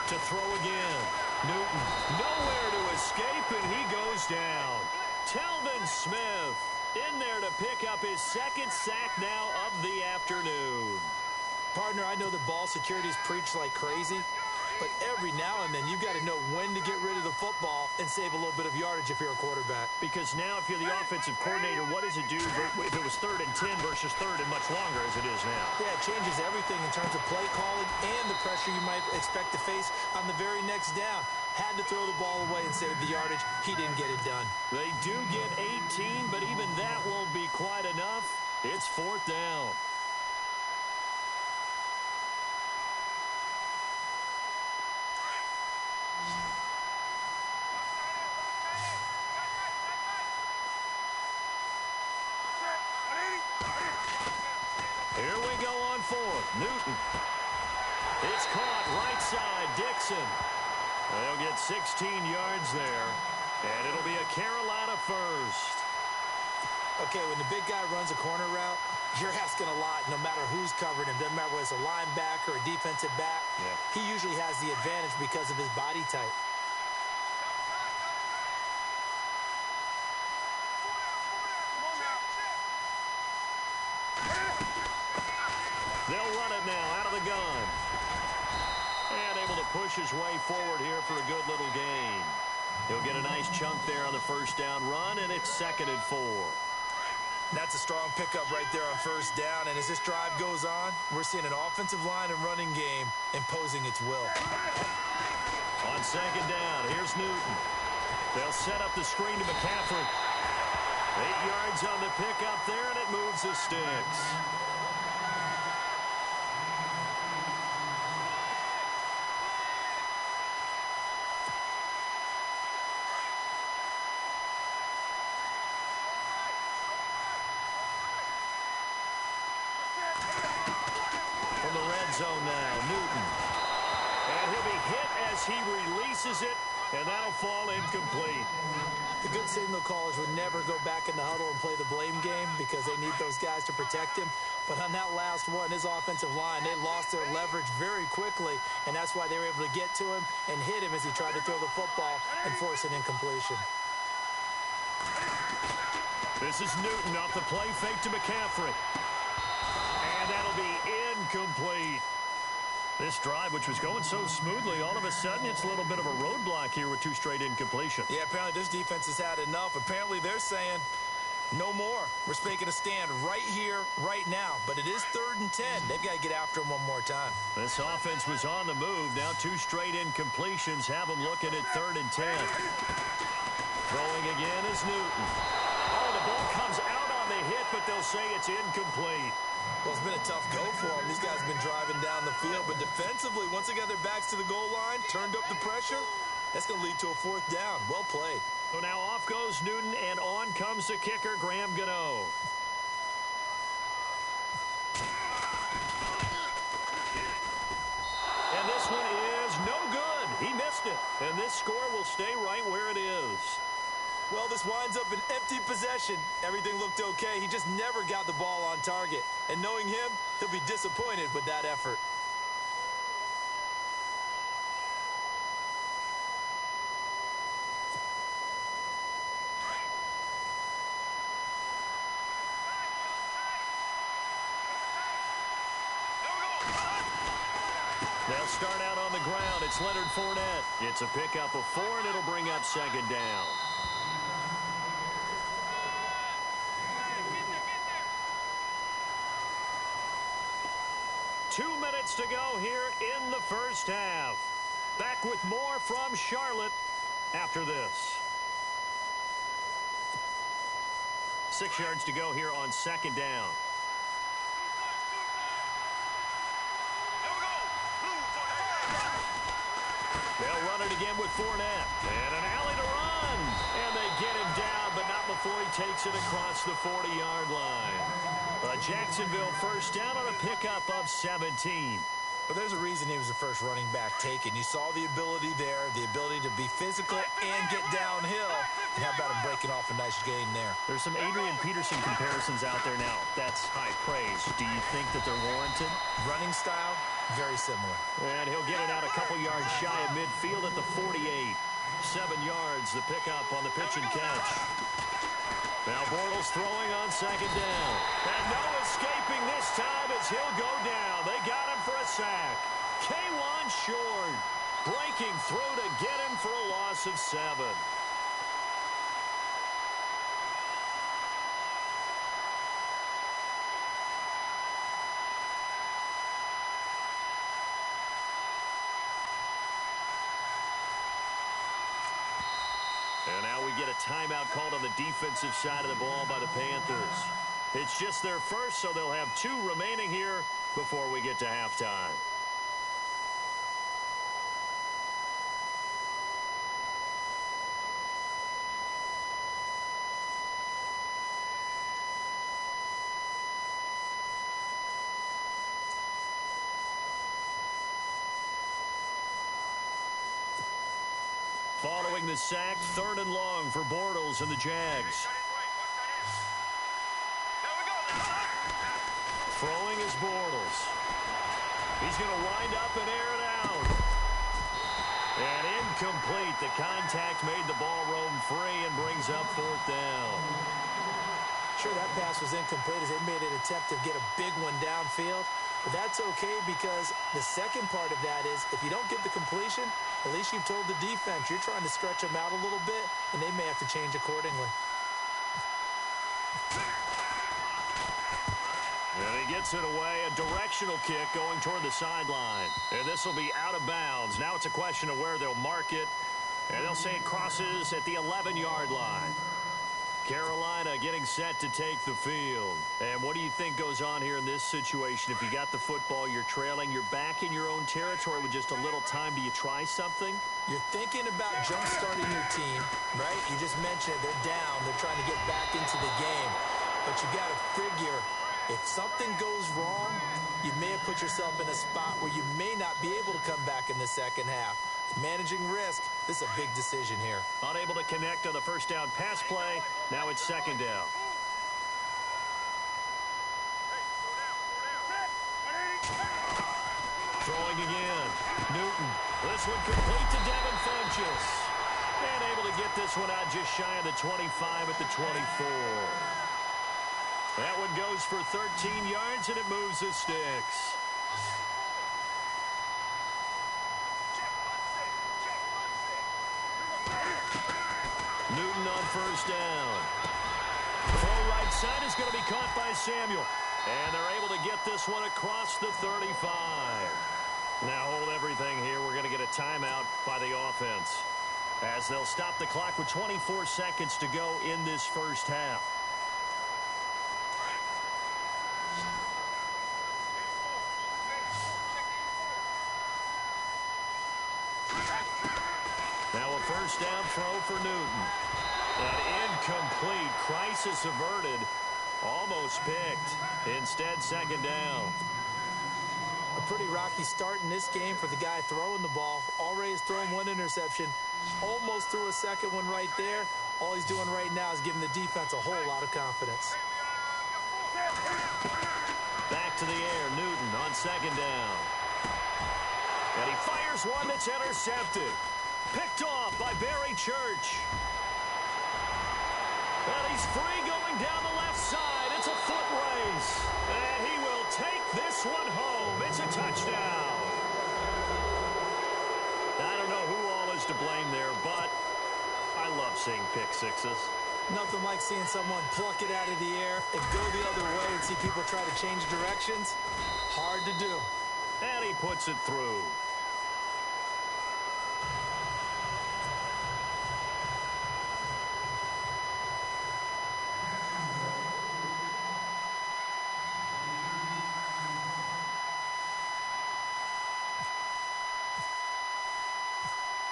Speaker 2: To throw again. Newton nowhere to escape, and he goes down. Telvin Smith in there to pick up his 2nd sack now of the afternoon.
Speaker 3: Partner, I know that ball security is preached like crazy, but every now and then you've got to know when to get rid of the football and save a little bit of yardage if you're a quarterback.
Speaker 2: Because now if you're the offensive coordinator, what does it do if it was 3rd and 10 versus 3rd and much longer as it is now?
Speaker 3: Yeah, it changes everything in terms of play calling and the pressure you might expect to face on the very next down. Had to throw the ball away and save the yardage. He didn't get it done.
Speaker 2: They do get 18, but even that won't be quite enough. It's 4th down. Here we go on 4th. Newton. It's caught right side. Dixon. They'll get 16 yards there, and it'll be a Carolina first.
Speaker 3: Okay, when the big guy runs a corner route, you're asking a lot no matter who's covering him. Doesn't matter whether it's a linebacker or a defensive back. Yeah. He usually has the advantage because of his body type.
Speaker 2: They'll run it now out of the gun. And able to push his way forward here for a good little gain. He'll get a nice chunk there on the first down run, and it's 2nd and 4.
Speaker 3: That's a strong pickup right there on first down. And as this drive goes on, we're seeing an offensive line and running game imposing its will.
Speaker 2: On 2nd down, here's Newton. They'll set up the screen to McCaffrey. 8 yards on the pickup there, and it moves the sticks. From the red zone now, Newton. And he'll be hit as he releases it, and that'll fall incomplete.
Speaker 3: The good signal callers would never go back in the huddle and play the blame game because they need those guys to protect him. But on that last one, his offensive line, they lost their leverage very quickly, and that's why they were able to get to him and hit him as he tried to throw the football and force an incompletion.
Speaker 2: This is Newton off the play fake to McCaffrey. And that'll be incomplete. This drive, which was going so smoothly, all of a sudden it's a little bit of a roadblock here with 2 straight incompletions.
Speaker 3: Yeah, apparently this defense has had enough. Apparently they're saying, no more. We're making a stand right here, right now. But it is 3rd and 10. They've got to get after him one more time.
Speaker 2: This offense was on the move. Now 2 straight incompletions have them looking at 3rd and 10. Throwing again is Newton. Oh, the ball comes out on the hit, but they'll say it's incomplete.
Speaker 3: Well, it's been a tough go for them. These guys have been driving down the field. But defensively, once they got their backs to the goal line, turned up the pressure, that's going to lead to a 4th down. Well played.
Speaker 2: So now off goes Newton, and on comes the kicker, Graham Gano. And this one is no good. He missed it. And this score will stay right where it is.
Speaker 3: Well, this winds up an empty possession. Everything looked okay. He just never got the ball on target. And knowing him, he'll be disappointed with that effort.
Speaker 2: They'll start out on the ground. It's Leonard Fournette. It's a pickup of 4, and it'll bring up 2nd down. Two minutes to go here in the first half. Back with more from Charlotte after this. 6 yards to go here on 2nd down. They'll run it again with Fournette. And an alley to run. And they get him down, but not before he takes it across the 40-yard line. A Jacksonville first down on a pickup of 17.
Speaker 3: But there's a reason he was the first running back taken. You saw the ability there, the ability to be physical and get downhill. And how about him breaking off a nice gain there?
Speaker 2: There's some Adrian Peterson comparisons out there now. That's high praise. Do you think that they're warranted?
Speaker 3: Running style, very similar.
Speaker 2: And he'll get it out a couple yards shy of midfield at the 48. 7 yards, the pickup on the pitch and catch. Now Bortles throwing on 2nd down. And no escaping this time as he'll go down. They got him for a sack. K1 short. Breaking through to get him for a loss of 7. And now we get a timeout called on the defensive side of the ball by the Panthers. It's just their first, so they'll have 2 remaining here before we get to halftime. Following the sack, 3rd and long for Bortles and the Jags. Throwing is Bortles. He's going to wind up and air it out. And incomplete. The contact made the ball roam free and brings up 4th down.
Speaker 3: Sure, that pass was incomplete as they made an attempt to get a big one downfield. But that's okay because the second part of that is if you don't get the completion, at least you've told the defense you're trying to stretch them out a little bit, and they may have to change accordingly.
Speaker 2: And he gets it away, a directional kick going toward the sideline. And this will be out of bounds. Now it's a question of where they'll mark it. And they'll say it crosses at the 11-yard line. Carolina getting set to take the field. And what do you think goes on here in this situation? If you got the football, you're trailing, you're back in your own territory with just a little time. Do you try something?
Speaker 3: You're thinking about jump-starting your team, right? You just mentioned it. They're down. They're trying to get back into the game. But you got to figure if something goes wrong, you may have put yourself in a spot where you may not be able to come back in the second half. Managing risk. This is a big decision here.
Speaker 2: Unable to connect on the first down pass play. Now it's second down. Throwing again. Newton. This one complete to Devin Funchess. And able to get this one out just shy of the 25 at the 24. That one goes for 13 yards, and it moves the sticks. Newton on first down. Throw right side is going to be caught by Samuel. And they're able to get this one across the 35. Now hold everything here. We're going to get a timeout by the offense, as they'll stop the clock with 24 seconds to go in this first half. Now a first down throw for Newton. An incomplete. Crisis averted. Almost picked. Instead, second down.
Speaker 3: A pretty rocky start in this game for the guy throwing the ball. Already has thrown one interception. Almost threw a second one right there. All he's doing right now is giving the defense a whole lot of confidence.
Speaker 2: Back to the air. Newton on second down. And he fires one that's intercepted. Picked off by Barry Church. And he's free going down the left side. It's a foot race. And he will take this one home. It's a touchdown. I don't know who all is to blame there, but I love seeing pick sixes.
Speaker 3: Nothing like seeing someone pluck it out of the air and go the other way and see people try to change directions. Hard to do.
Speaker 2: And he puts it through.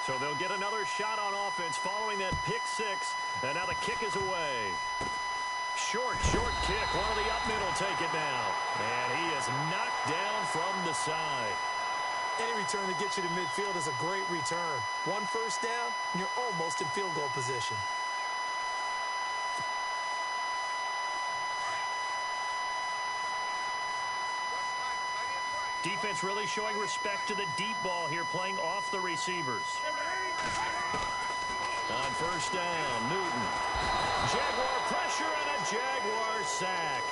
Speaker 2: So they'll get another shot on offense following that pick six. And now the kick is away. Short kick. One of the up middle take it now. And he is knocked down from the side.
Speaker 3: Any return that gets you to midfield is a great return. One first down, and you're almost in field goal position.
Speaker 2: Defense really showing respect to the deep ball here, playing off the receivers. On first down, Newton. Jaguar pressure and a Jaguar sack.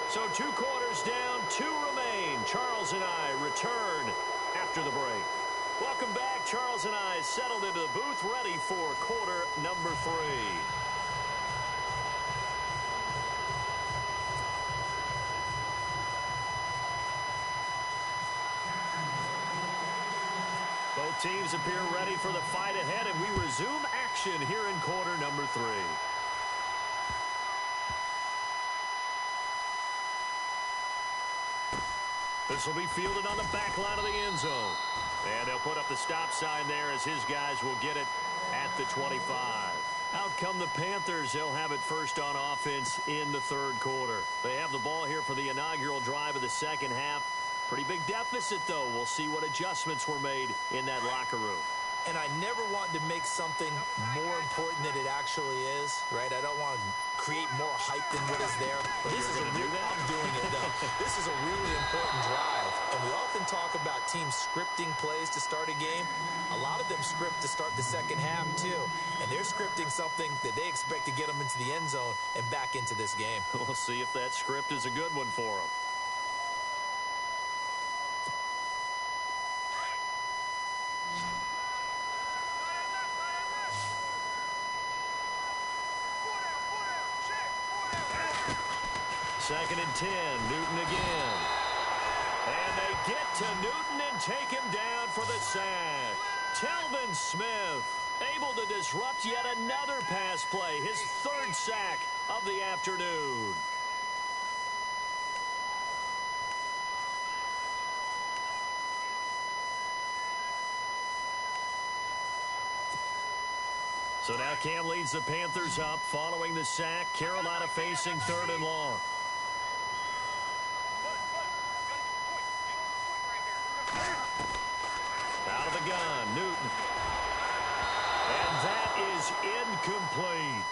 Speaker 2: So 2 quarters down, 2 remain. Charles and I return after the break. Welcome back. Charles and I settled into the booth, ready for quarter number 3. Both teams appear ready for the fight ahead, and we resume action here in quarter number 3. This will be fielded on the back line of the end zone. And they'll put up the stop sign there as his guys will get it at the 25. Out come the Panthers. They'll have it first on offense in the third quarter. They have the ball here for the inaugural drive of the second half. Pretty big deficit, though. We'll see what adjustments were made in that locker room.
Speaker 3: And I never want to make something more important than it actually is, right? I don't want to create more hype than what is there. But this is I'm doing it, though. This is a really important drive. And we often talk about teams scripting plays to start a game. A lot of them script to start the second half, too. And they're scripting something that they expect to get them into the end zone and back into this game.
Speaker 2: We'll see if that script is a good one for them. Second and 10, Newton again. And they get to Newton and take him down for the sack. Telvin Smith able to disrupt yet another pass play, his 3rd sack of the afternoon. So now Cam leads the Panthers up following the sack. Carolina facing 3rd and long. Out of the gun, Newton. And that is incomplete.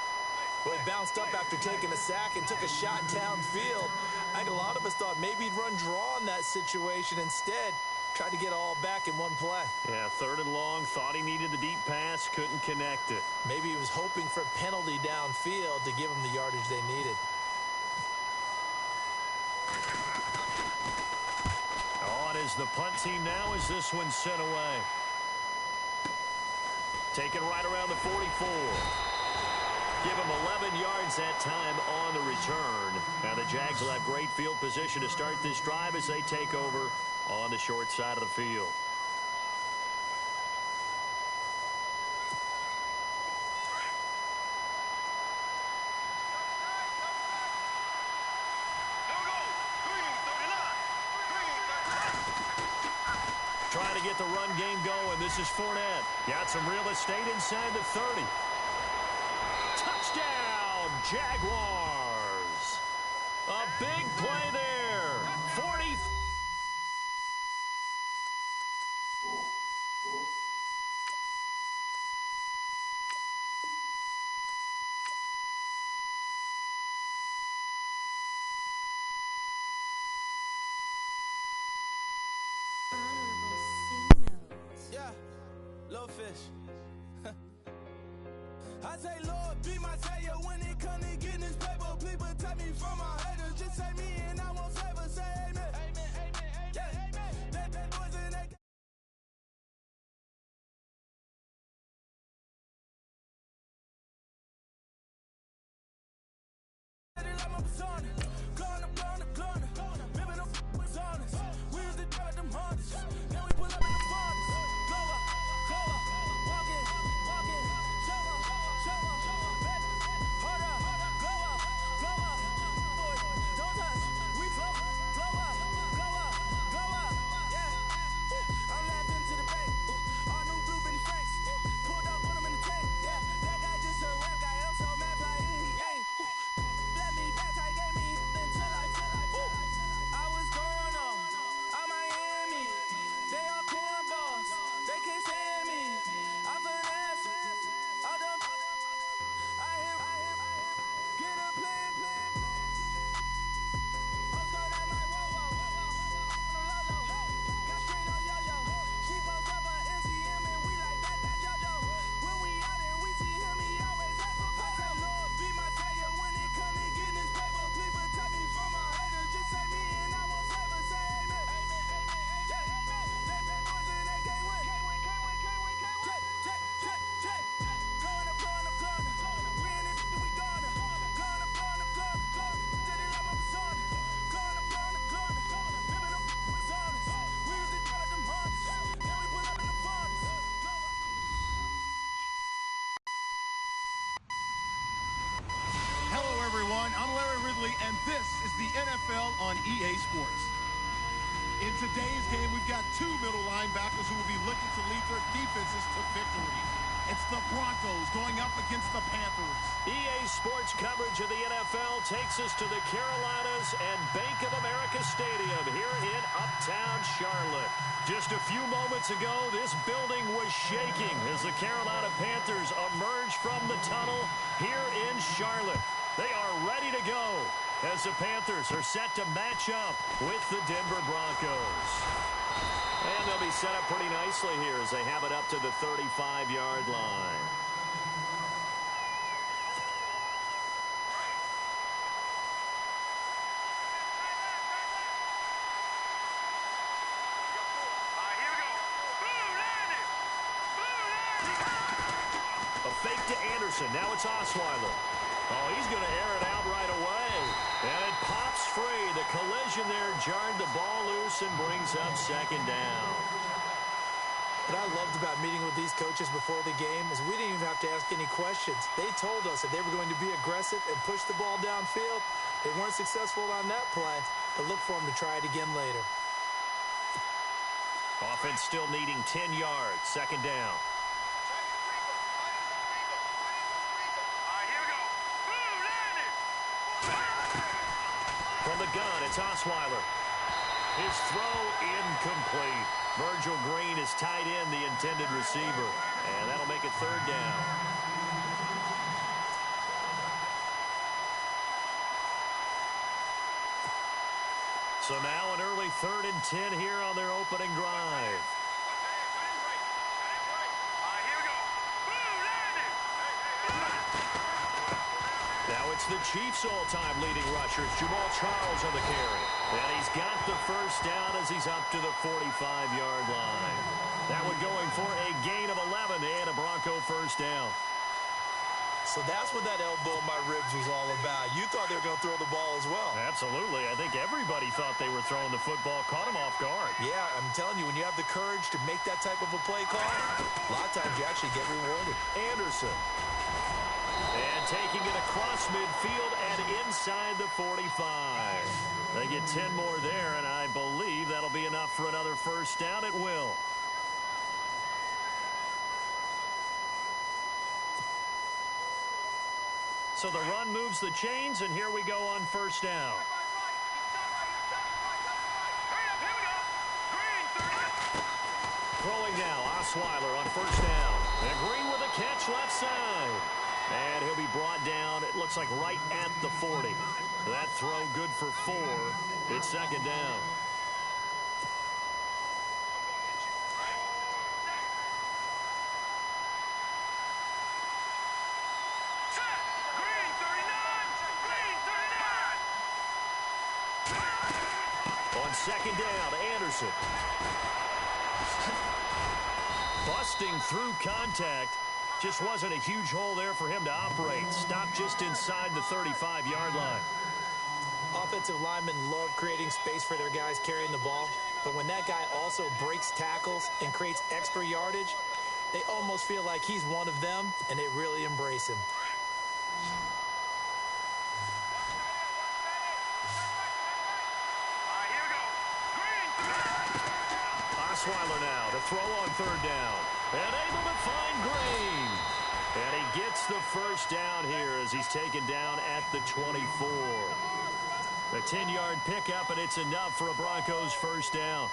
Speaker 3: Well, he bounced up after taking a sack and took a shot downfield. I think a lot of us thought maybe he'd run draw in that situation. Instead, tried to get all back in one play.
Speaker 2: Yeah, 3rd and long, thought he needed the deep pass, couldn't connect it.
Speaker 3: Maybe he was hoping for a penalty downfield to give him the yardage they needed.
Speaker 2: On is the punt team now as this one's sent away. Taken right around the 44. Give him 11 yards that time on the return. Now the Jags will have great field position to start this drive as they take over on the short side of the field. Trying to get the run game going. This is Fournette. Got some real estate inside the 30. Touchdown, Jaguars. A big play there. 40.
Speaker 4: I say, Lord, be my savior when it comes to getting this paper. Please protect me from my haters. Just say me and I won't save us. Say amen. Amen, amen, amen, yeah. Amen. That boys in that.
Speaker 1: Everyone, I'm Larry Ridley, and this is the NFL on EA Sports. In today's game, we've got two middle linebackers who will be looking to lead their defenses to victory. It's the Broncos going up against the Panthers.
Speaker 2: EA Sports coverage of the NFL takes us to the Carolinas and Bank of America Stadium here in Uptown Charlotte. Just a few moments ago, this building was shaking as the Carolina Panthers emerged from the tunnel here in Charlotte. They are ready to go as the Panthers are set to match up with the Denver Broncos. And they'll be set up pretty nicely here as they have it up to the 35-yard line. A fake to Anderson. Now it's Osweiler. Oh, he's going to air it out right away. And it pops free. The collision there jarred the ball loose and brings up second down.
Speaker 3: What I loved about meeting with these coaches before the game is we didn't even have to ask any questions. They told us that they were going to be aggressive and push the ball downfield. They weren't successful on that play, but look for them to try it again later.
Speaker 2: Offense still needing 10 yards. Second down. From the gun, it's Osweiler. His throw incomplete. Virgil Green is tied in, the intended receiver. And that'll make it third down. So now an early 3rd and 10 here on their opening drive. Now it's the Chiefs' all-time leading rushers, Jamal Charles on the carry. And he's got the first down as he's up to the 45-yard line. That one going for a gain of 11 and a Bronco first down.
Speaker 3: So that's what that elbow in my ribs was all about. You thought they were going to throw the ball as well.
Speaker 2: Absolutely. I think everybody thought they were throwing the football, caught him off guard.
Speaker 3: Yeah, I'm telling you, when you have the courage to make that type of a play call, a lot of times you actually get rewarded.
Speaker 2: Anderson. And taking it across midfield and inside the 45. They get 10 more there, and I believe that'll be enough for another first down. It will. So the run moves the chains, and here we go on first down. Throwing now, Osweiler on first down. And Green with a catch left side. And he'll be brought down, it looks like right at the 40. That throw good for 4. It's second down. On second down, Anderson. Busting through contact. Just wasn't a huge hole there for him to operate. Stopped just inside the 35-yard line.
Speaker 3: Offensive linemen love creating space for their guys carrying the ball. But when that guy also breaks tackles and creates extra yardage, they almost feel like he's one of them, and they really embrace him.
Speaker 2: Osweiler now to throw on third down. And able to find Green. And he gets the first down here as he's taken down at the 24. A 10-yard pickup, and it's enough for a Broncos first down.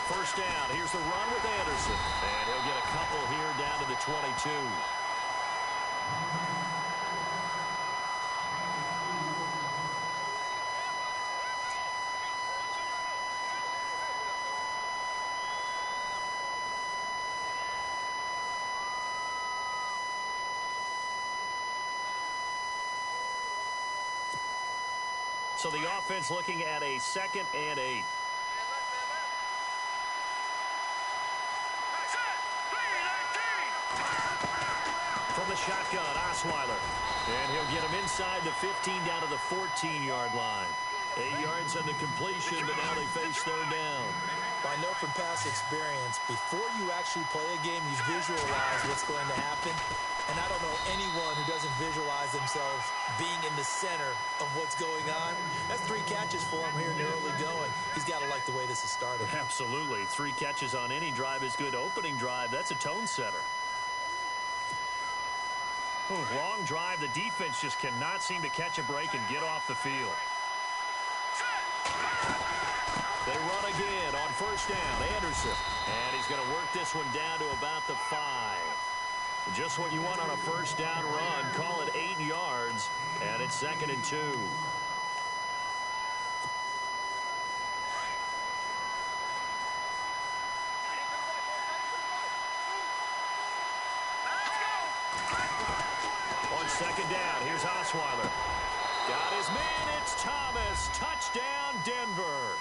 Speaker 2: First down. Here's the run with Anderson. And he'll get a couple here down to the 22. So the offense looking at a 2nd and 8. From the shotgun, Osweiler. And he'll get him inside the 15 down to the 14-yard line. 8 yards on the completion, but now they face third down.
Speaker 3: I know from past experience, before you actually play a game, you visualize what's going to happen. And I don't know anyone who doesn't visualize themselves being in the center of what's going on. That's 3 catches for him here in the early going. He's got to like the way this has started.
Speaker 2: Absolutely. 3 catches on any drive is good. Opening drive, that's a tone setter. Long drive. The defense just cannot seem to catch a break and get off the field. They run again on first down. Anderson. And he's going to work this one down to about the 5. Just what you want on a first down run. Call it 8 yards. And it's 2nd and 2. On second down, here's Osweiler. Got his man, it's Thomas. Touchdown, Denver.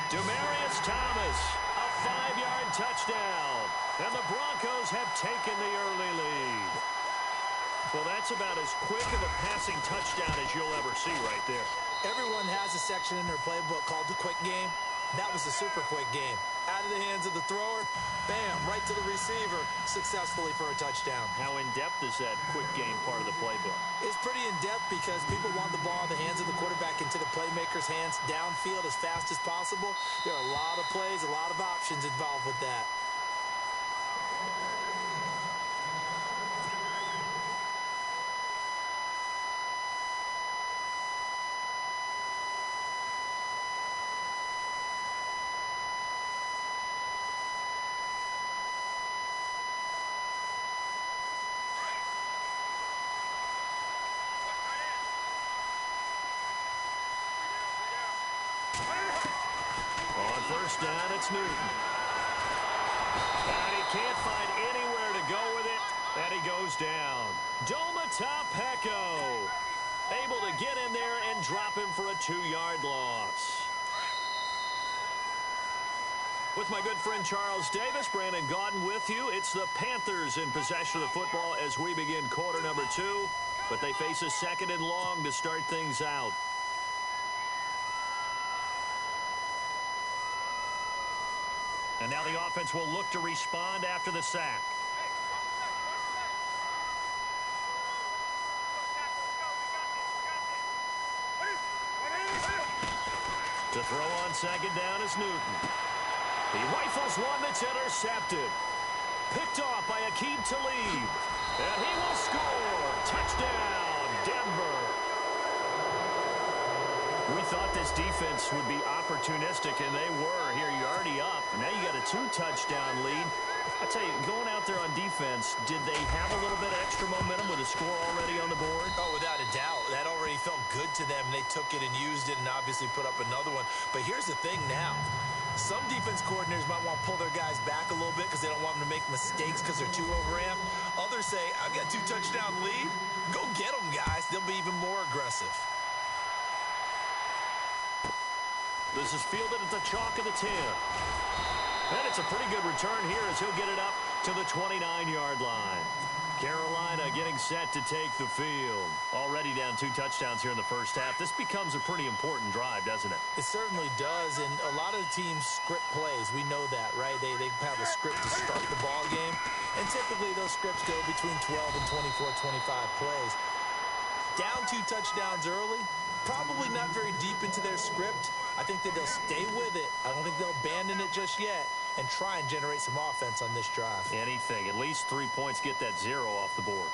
Speaker 2: Demaryius Thomas, a 5-yard touchdown. And the Broncos have taken the early lead. Well, that's about as quick of a passing touchdown as you'll ever see right there.
Speaker 3: Everyone has a section in their playbook called the quick game. That was the super quick game. Out of the hands of the thrower, bam, right to the receiver, successfully for a touchdown.
Speaker 2: How in-depth is that quick game part of the playbook?
Speaker 3: It's pretty in-depth because people want the ball in the hands of the quarterback into the playmaker's hands downfield as fast as possible. There are a lot of plays, a lot of options involved with that.
Speaker 2: first down, it's Newton. And he can't find anywhere to go with it, and he goes down. Peko able to get in there and drop him for a 2-yard loss. With my good friend Charles Davis, Brandon Gaudin with you. It's the Panthers in possession of the football as we begin quarter number 2. But they face a 2nd and long to start things out. And now the offense will look to respond after the sack. To throw on 2nd down is Newton. He rifles one that's intercepted. Picked off by Aqib Talib. And he will score. Touchdown, Denver. We thought this defense would be opportunistic, and they were. Here, you're already up. Now you got a 2-touchdown lead. I tell you, going out there on defense, did they have a little bit of extra momentum with a score already on the board?
Speaker 3: Oh, without a doubt. That already felt good to them. They took it and used it and obviously put up another one. But here's the thing now. Some defense coordinators might want to pull their guys back a little bit because they don't want them to make mistakes because they're too overamped. Others say, I've got a 2-touchdown lead. Go get them, guys. They'll be even more aggressive.
Speaker 2: This is fielded at the chalk of the 10. And it's a pretty good return here as he'll get it up to the 29-yard line. Carolina getting set to take the field. Already down 2 touchdowns here in the first half. This becomes a pretty important drive, doesn't it?
Speaker 3: It certainly does, and a lot of the teams script plays. We know that, right? They have a script to start the ball game, and typically those scripts go between 12 and 24, 25 plays. Down 2 touchdowns early, probably not very deep into their script. I think that they'll stay with it. I don't think they'll abandon it just yet and try and generate some offense on this drive.
Speaker 2: Anything. At least 3 points, get that 0 off the board.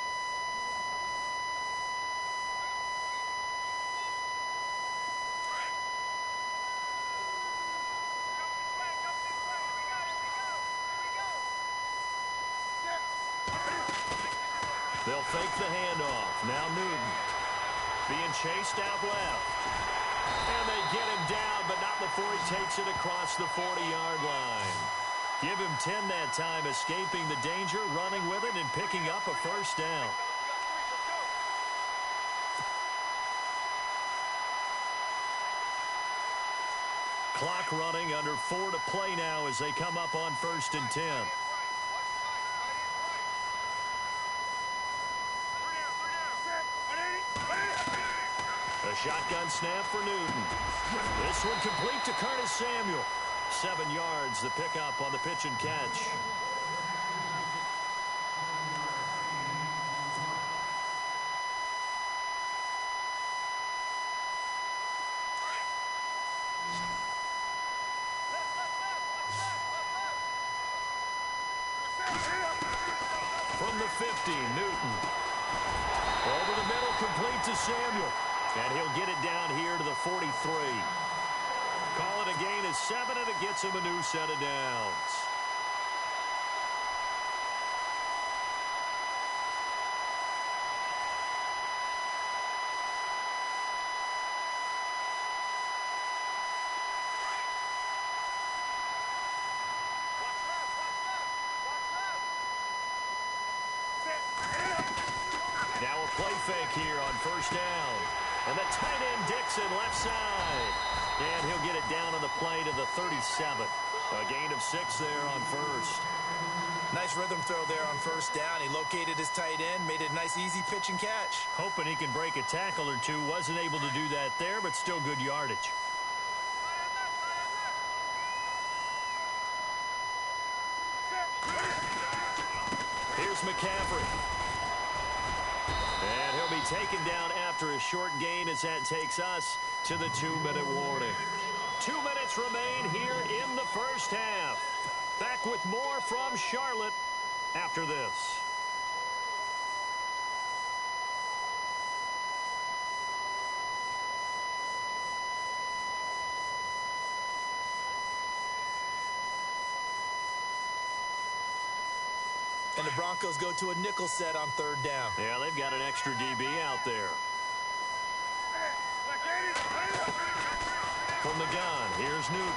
Speaker 2: They'll fake the handoff. Now Newton being chased out left. And they get him down, but not before he takes it across the 40-yard line. Give him 10 that time, escaping the danger, running with it, and picking up a first down. Clock running, under 4 to play now as they come up on 1st and 10. A shotgun snap for Newton. This one complete to Curtis Samuel. 7 yards, the pickup on the pitch and catch. From the 50, Newton. Over the middle, complete to Samuel. And he'll get it down here to the 43. Call it a gain of 7, and it gets him a new set of downs. Now a play fake here on 1st down. And the tight end Dixon left side. And he'll get it down on the play to the 37. A gain of 6 there on 1st.
Speaker 3: Nice rhythm throw there on 1st down. He located his tight end, made it a nice easy pitch and catch.
Speaker 2: Hoping he can break a tackle or two. Wasn't able to do that there, but still good yardage. Here's McCaffrey. And he'll be taken down after a short gain as that takes us to the 2-minute warning. 2 minutes remain here in the first half. Back with more from Charlotte after this.
Speaker 3: And the Broncos go to a nickel set on 3rd down.
Speaker 2: Yeah, they've got an extra DB out there. From the gun, here's Newton.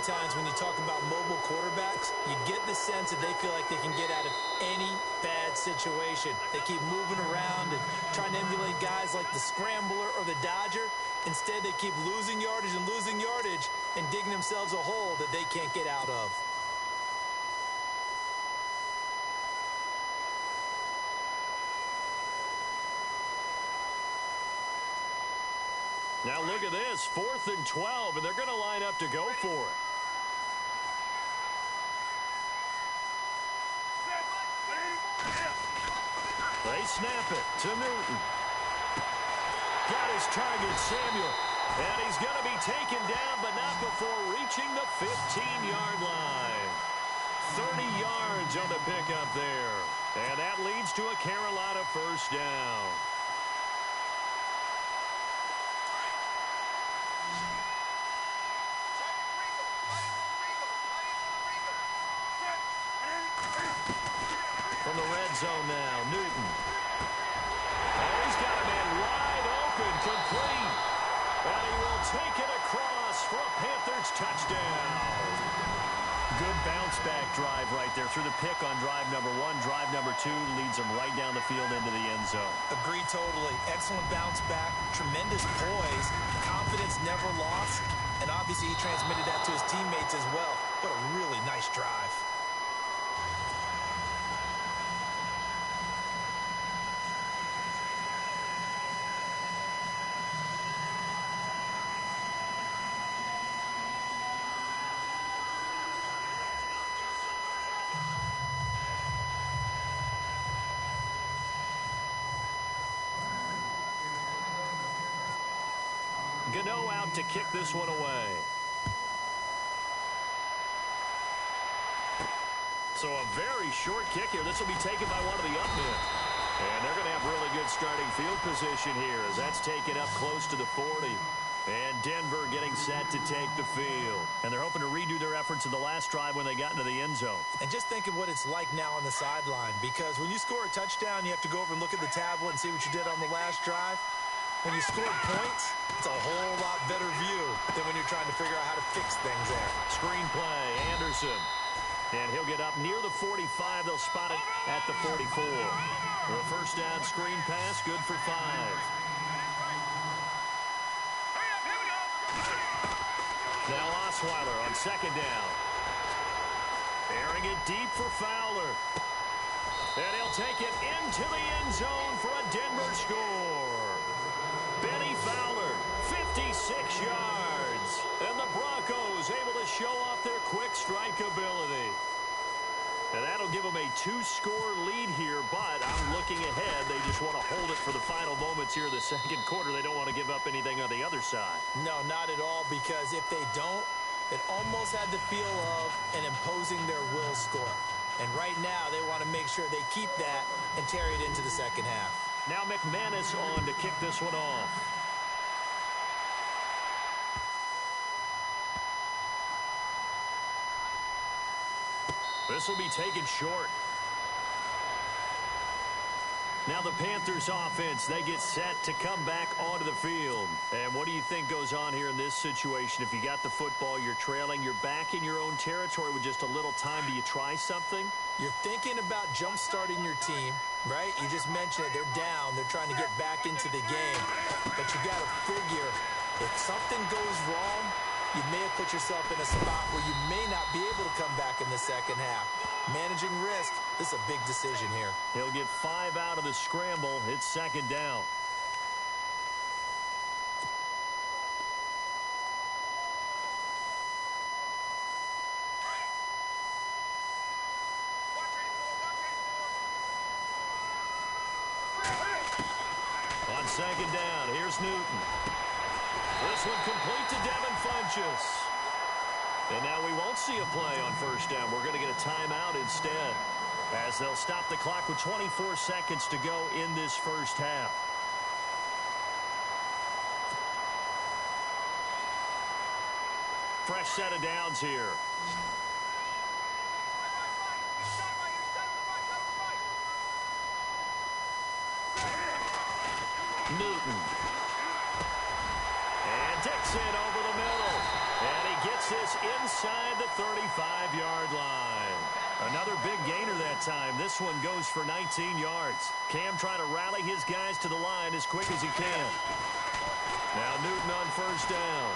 Speaker 3: times when you talk about mobile quarterbacks, you get the sense that they feel like they can get out of any bad situation. They keep moving around and trying to emulate guys like the scrambler or the dodger. Instead, they keep losing yardage and digging themselves a hole that they can't get out of.
Speaker 2: Now look at this, 4th and 12, and they're going to line up to go for it. They snap it to Newton. Got his target, Samuel. And he's going to be taken down, but not before reaching the 15-yard line. 30 yards on the pickup there. And that leads to a Carolina first down. From the red zone now, Newton. Oh, he's got a man wide open, complete. And he will take it across for a Panthers touchdown. Good bounce-back drive right there. Through the pick on drive number 1. Drive number 2 leads him right down the field into the end zone.
Speaker 3: Agree totally. Excellent bounce-back, tremendous poise, confidence never lost, and obviously he transmitted that to his teammates as well. What a really nice drive.
Speaker 2: Gano out to kick this one away. So a very short kick here. This will be taken by one of the up men. And they're going to have really good starting field position here as that's taken up close to the 40. And Denver getting set to take the field. And they're hoping to redo their efforts in the last drive when they got into the end zone.
Speaker 3: And just think of what it's like now on the sideline, because when you score a touchdown, you have to go over and look at the tablet and see what you did on the last drive. When you scored points, it's a whole lot better view than when you're trying to figure out how to fix things there.
Speaker 2: Screen play, Anderson. And he'll get up near the 45. They'll spot it at the 44. The first down screen pass, good for 5. Now Osweiler on second down. Airing it deep for Fowler. And he'll take it into the end zone for a Denver score. Benny Fowler, 56 yards. And the Broncos able to show off their quick strike ability. And that'll give them a 2-score lead here, but I'm looking ahead. They just want to hold it for the final moments here in the second quarter. They don't want to give up anything on the other side.
Speaker 3: No, not at all, because if they don't, it almost had the feel of an imposing their will score. And right now, they want to make sure they keep that and carry it into the second half.
Speaker 2: Now McManus on to kick this one off. This will be taken short. Now the Panthers offense, they get set to come back onto the field. And what do you think goes on here in this situation? If you got the football, you're trailing, you're back in your own territory with just a little time. Do you try something?
Speaker 3: You're thinking about jump-starting your team, right? You just mentioned it. They're down. They're trying to get back into the game. But you got to figure, if something goes wrong, you may have put yourself in a spot where you may not be able to come back in the second half. Managing risk, this is a big decision here.
Speaker 2: He'll get 5 out of the scramble. It's second down. On second down, here's Newton. This one complete to Devin Funchess. And now we won't see a play on first down. We're going to get a timeout instead, as they'll stop the clock with 24 seconds to go in this first half. Fresh set of downs here. Newton. And Dixon over the middle. And he gets this inside the 35-yard line. Another big gainer that time. This one goes for 19 yards. Cam trying to rally his guys to the line as quick as he can. Now Newton on first down.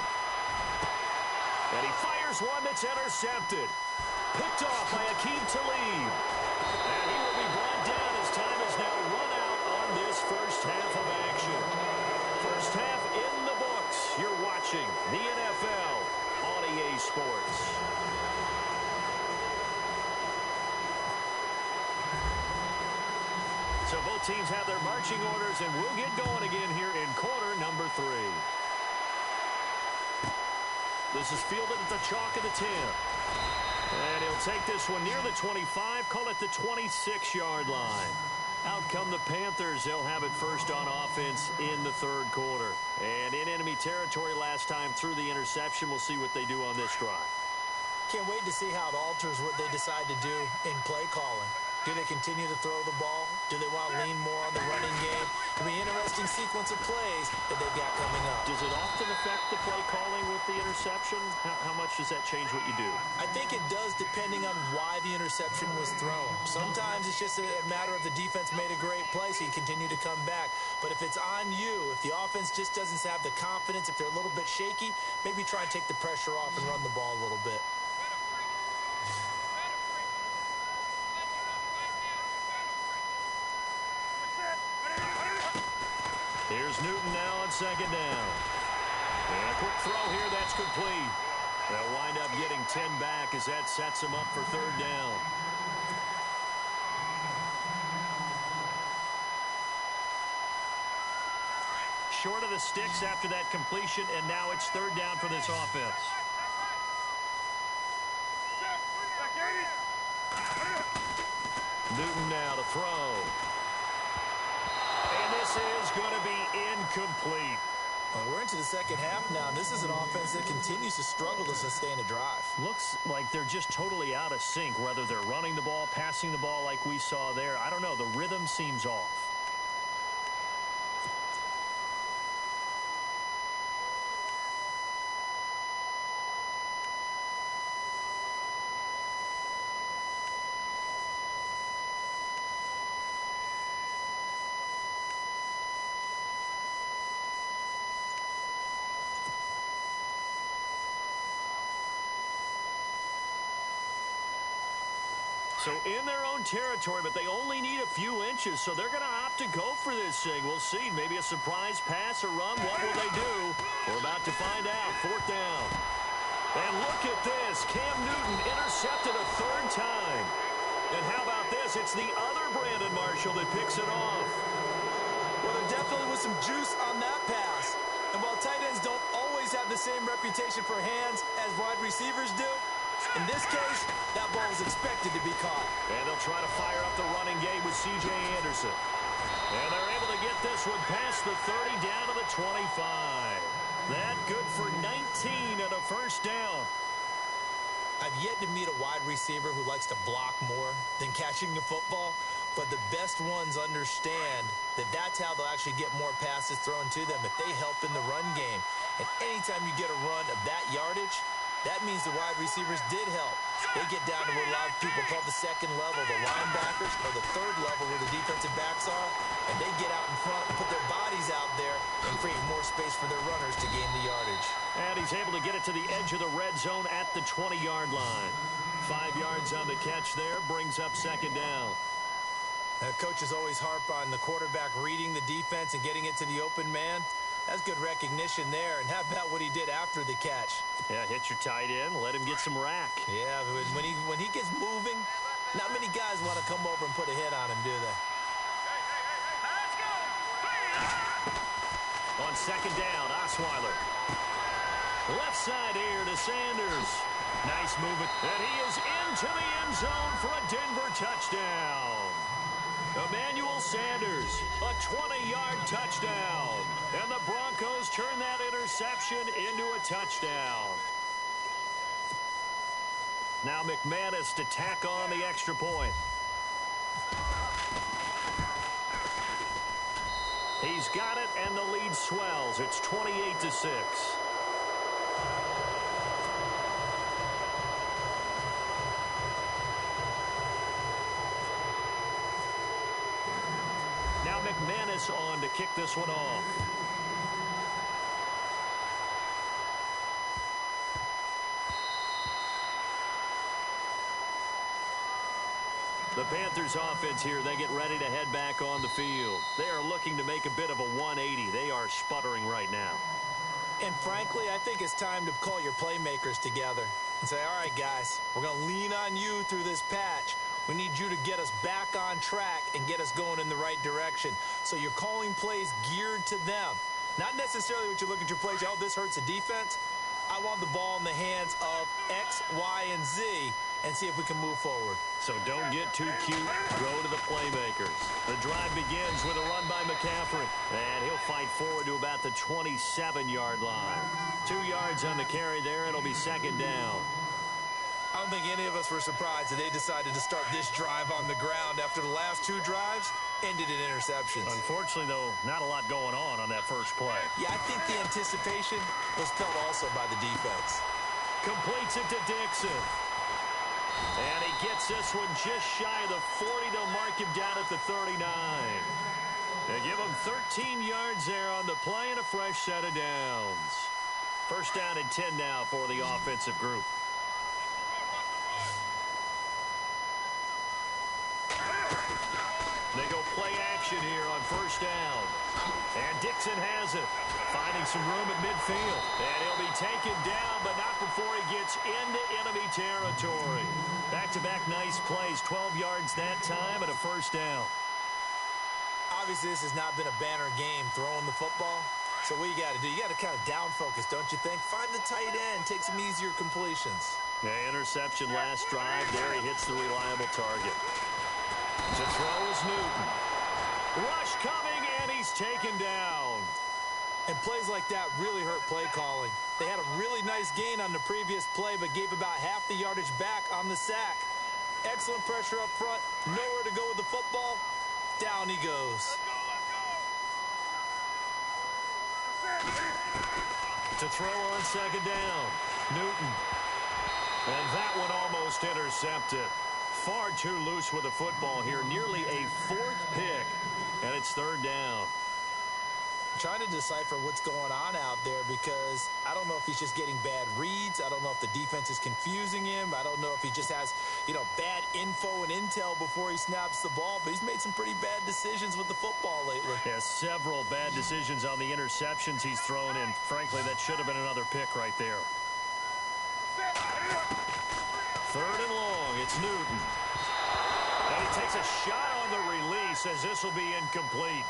Speaker 2: And he fires one that's intercepted. Picked off by Akeem Talib. And he will be brought down as time is now run out on this first half of action. First half in the books. You're watching the NFL on EA Sports. So both teams have their marching orders, and we'll get going again here in quarter number 3. This is fielded at the chalk of the 10. And he'll take this one near the 25, call it the 26-yard line. Out come the Panthers. They'll have it first on offense in the third quarter. And in enemy territory last time through the interception. We'll see what they do on this drive.
Speaker 3: Can't wait to see how it alters what they decide to do in play calling. Do they continue to throw the ball? Do they want to lean more on the running game? It'll be an interesting sequence of plays that they've got coming up.
Speaker 2: Does it often affect the play calling with the interception? How much does that change what you do?
Speaker 3: I think it does depending on why the interception was thrown. Sometimes it's just a matter of the defense made a great play, so you continue to come back. But if it's on you, if the offense just doesn't have the confidence, if they're a little bit shaky, maybe try and take the pressure off and run the ball a little bit.
Speaker 2: Here's Newton now on second down. And a quick throw here, that's complete. They'll wind up getting 10 back as that sets them up for third down. Short of the sticks after that completion, and now it's third down for this offense. Newton now to throw. And this is going to be incomplete.
Speaker 3: Well, we're into the second half now. This is an offense that continues to struggle to sustain a drive.
Speaker 2: Looks like they're just totally out of sync, whether they're running the ball, passing the ball like we saw there. I don't know. The rhythm seems off. So in their own territory, but they only need a few inches, so they're going to opt to go for this thing. We'll see. Maybe a surprise pass or run. What will they do? We're about to find out. Fourth down. And look at this. Cam Newton intercepted a third time. And how about this? It's the other Brandon Marshall that picks it off.
Speaker 3: Well, there definitely was some juice on that pass. And while tight ends don't always have the same reputation for hands as wide receivers do, in this case, that ball was expected to be caught.
Speaker 2: And they'll try to fire up the running game with C.J. Anderson. And they're able to get this one past the 30 down to the 25. That good for 19 and a first down.
Speaker 3: I've yet to meet a wide receiver who likes to block more than catching the football. But the best ones understand that that's how they'll actually get more passes thrown to them if they help in the run game. And anytime you get a run of that yardage, that means the wide receivers did help. They get down to what a lot of people call the second level, the linebackers, or the third level where the defensive backs are, and they get out in front and put their bodies out there and create more space for their runners to gain the yardage.
Speaker 2: And he's able to get it to the edge of the red zone at the 20-yard line. 5 yards on the catch there, brings up second down.
Speaker 3: Coaches always harp on the quarterback reading the defense and getting it to the open man. That's good recognition there. And how about what he did after the catch?
Speaker 2: Yeah, hit your tight end, let him get some rack.
Speaker 3: Yeah, when he gets moving, not many guys want to come over and put a hit on him, do they?
Speaker 2: On second down, Osweiler. Left side here to Sanders. Nice movement. And he is into the end zone for a Denver touchdown. Emmanuel Sanders, a 20-yard touchdown. And the Broncos turn that interception into a touchdown. Now McManus to tack on the extra point. He's got it, and the lead swells. It's 28-6. kick this one off. The Panthers offense here, they get ready to head back on the field. They are looking to make a bit of a 180. They are sputtering right now.
Speaker 3: And frankly, I think it's time to call your playmakers together and say, all right, guys, we're going to lean on you through this patch. We need you to get us back on track and get us going in the right direction. So you're calling plays geared to them. Not necessarily what you look at your plays, oh, this hurts the defense. I want the ball in the hands of X, Y, and Z and see if we can move forward.
Speaker 2: So don't get too cute. Go to the playmakers. The drive begins with a run by McCaffrey. And he'll fight forward to about the 27-yard line. 2 yards on the carry there. It'll be second down.
Speaker 3: I don't think any of us were surprised that they decided to start this drive on the ground after the last 2 drives ended in interceptions.
Speaker 2: Unfortunately, though, not a lot going on that first play.
Speaker 3: Yeah, I think the anticipation was felt also by the defense.
Speaker 2: Completes it to Dixon. And he gets this one just shy of the 40. They'll mark him down at the 39. They give him 13 yards there on the play and a fresh set of downs. First down and 10 now for the offensive group. They go play action here on first down. And Dixon has it. Finding some room at midfield. And he'll be taken down, but not before he gets into enemy territory. Back-to-back nice plays. 12 yards that time and a first down.
Speaker 3: Obviously, this has not been a banner game throwing the football. So what you got to do, you got to kind of down focus, don't you think? Find the tight end. Take some easier completions.
Speaker 2: Yeah, interception last drive. There he hits the reliable target. To throw is Newton. Rush coming, and he's taken down.
Speaker 3: And plays like that really hurt play calling. They had a really nice gain on the previous play, but gave about half the yardage back on the sack. Excellent pressure up front. Nowhere to go with the football. Down he goes.
Speaker 2: To throw on second down. Newton. And that one almost intercepted. Far too loose with the football here. Nearly a 4th pick. And it's third down.
Speaker 3: I'm trying to decipher what's going on out there because I don't know if he's just getting bad reads. I don't know if the defense is confusing him. I don't know if he just has, bad info and intel before he snaps the ball. But he's made some pretty bad decisions with the football lately.
Speaker 2: Yeah, several bad decisions on the interceptions he's thrown in. Frankly, that should have been another pick right there. Third and long. It's Newton. And he takes a shot on the release as this will be incomplete.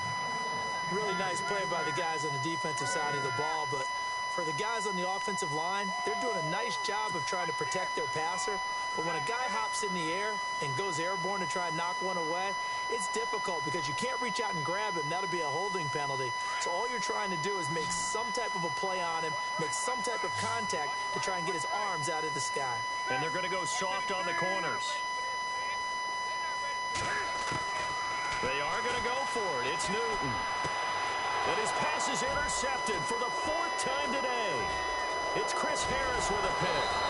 Speaker 3: Really nice play by the guys on the defensive side of the ball, but for the guys on the offensive line, they're doing a nice job of trying to protect their passer. But when a guy hops in the air and goes airborne to try and knock one away, it's difficult because you can't reach out and grab him. That'll be a holding penalty. So all you're trying to do is make some type of a play on him, make some type of contact to try and get his arms out of the sky.
Speaker 2: And they're going to go soft on the corners. They are going to go for it. It's Newton. And his pass is intercepted for the 4th time today. It's Chris Harris with a pick.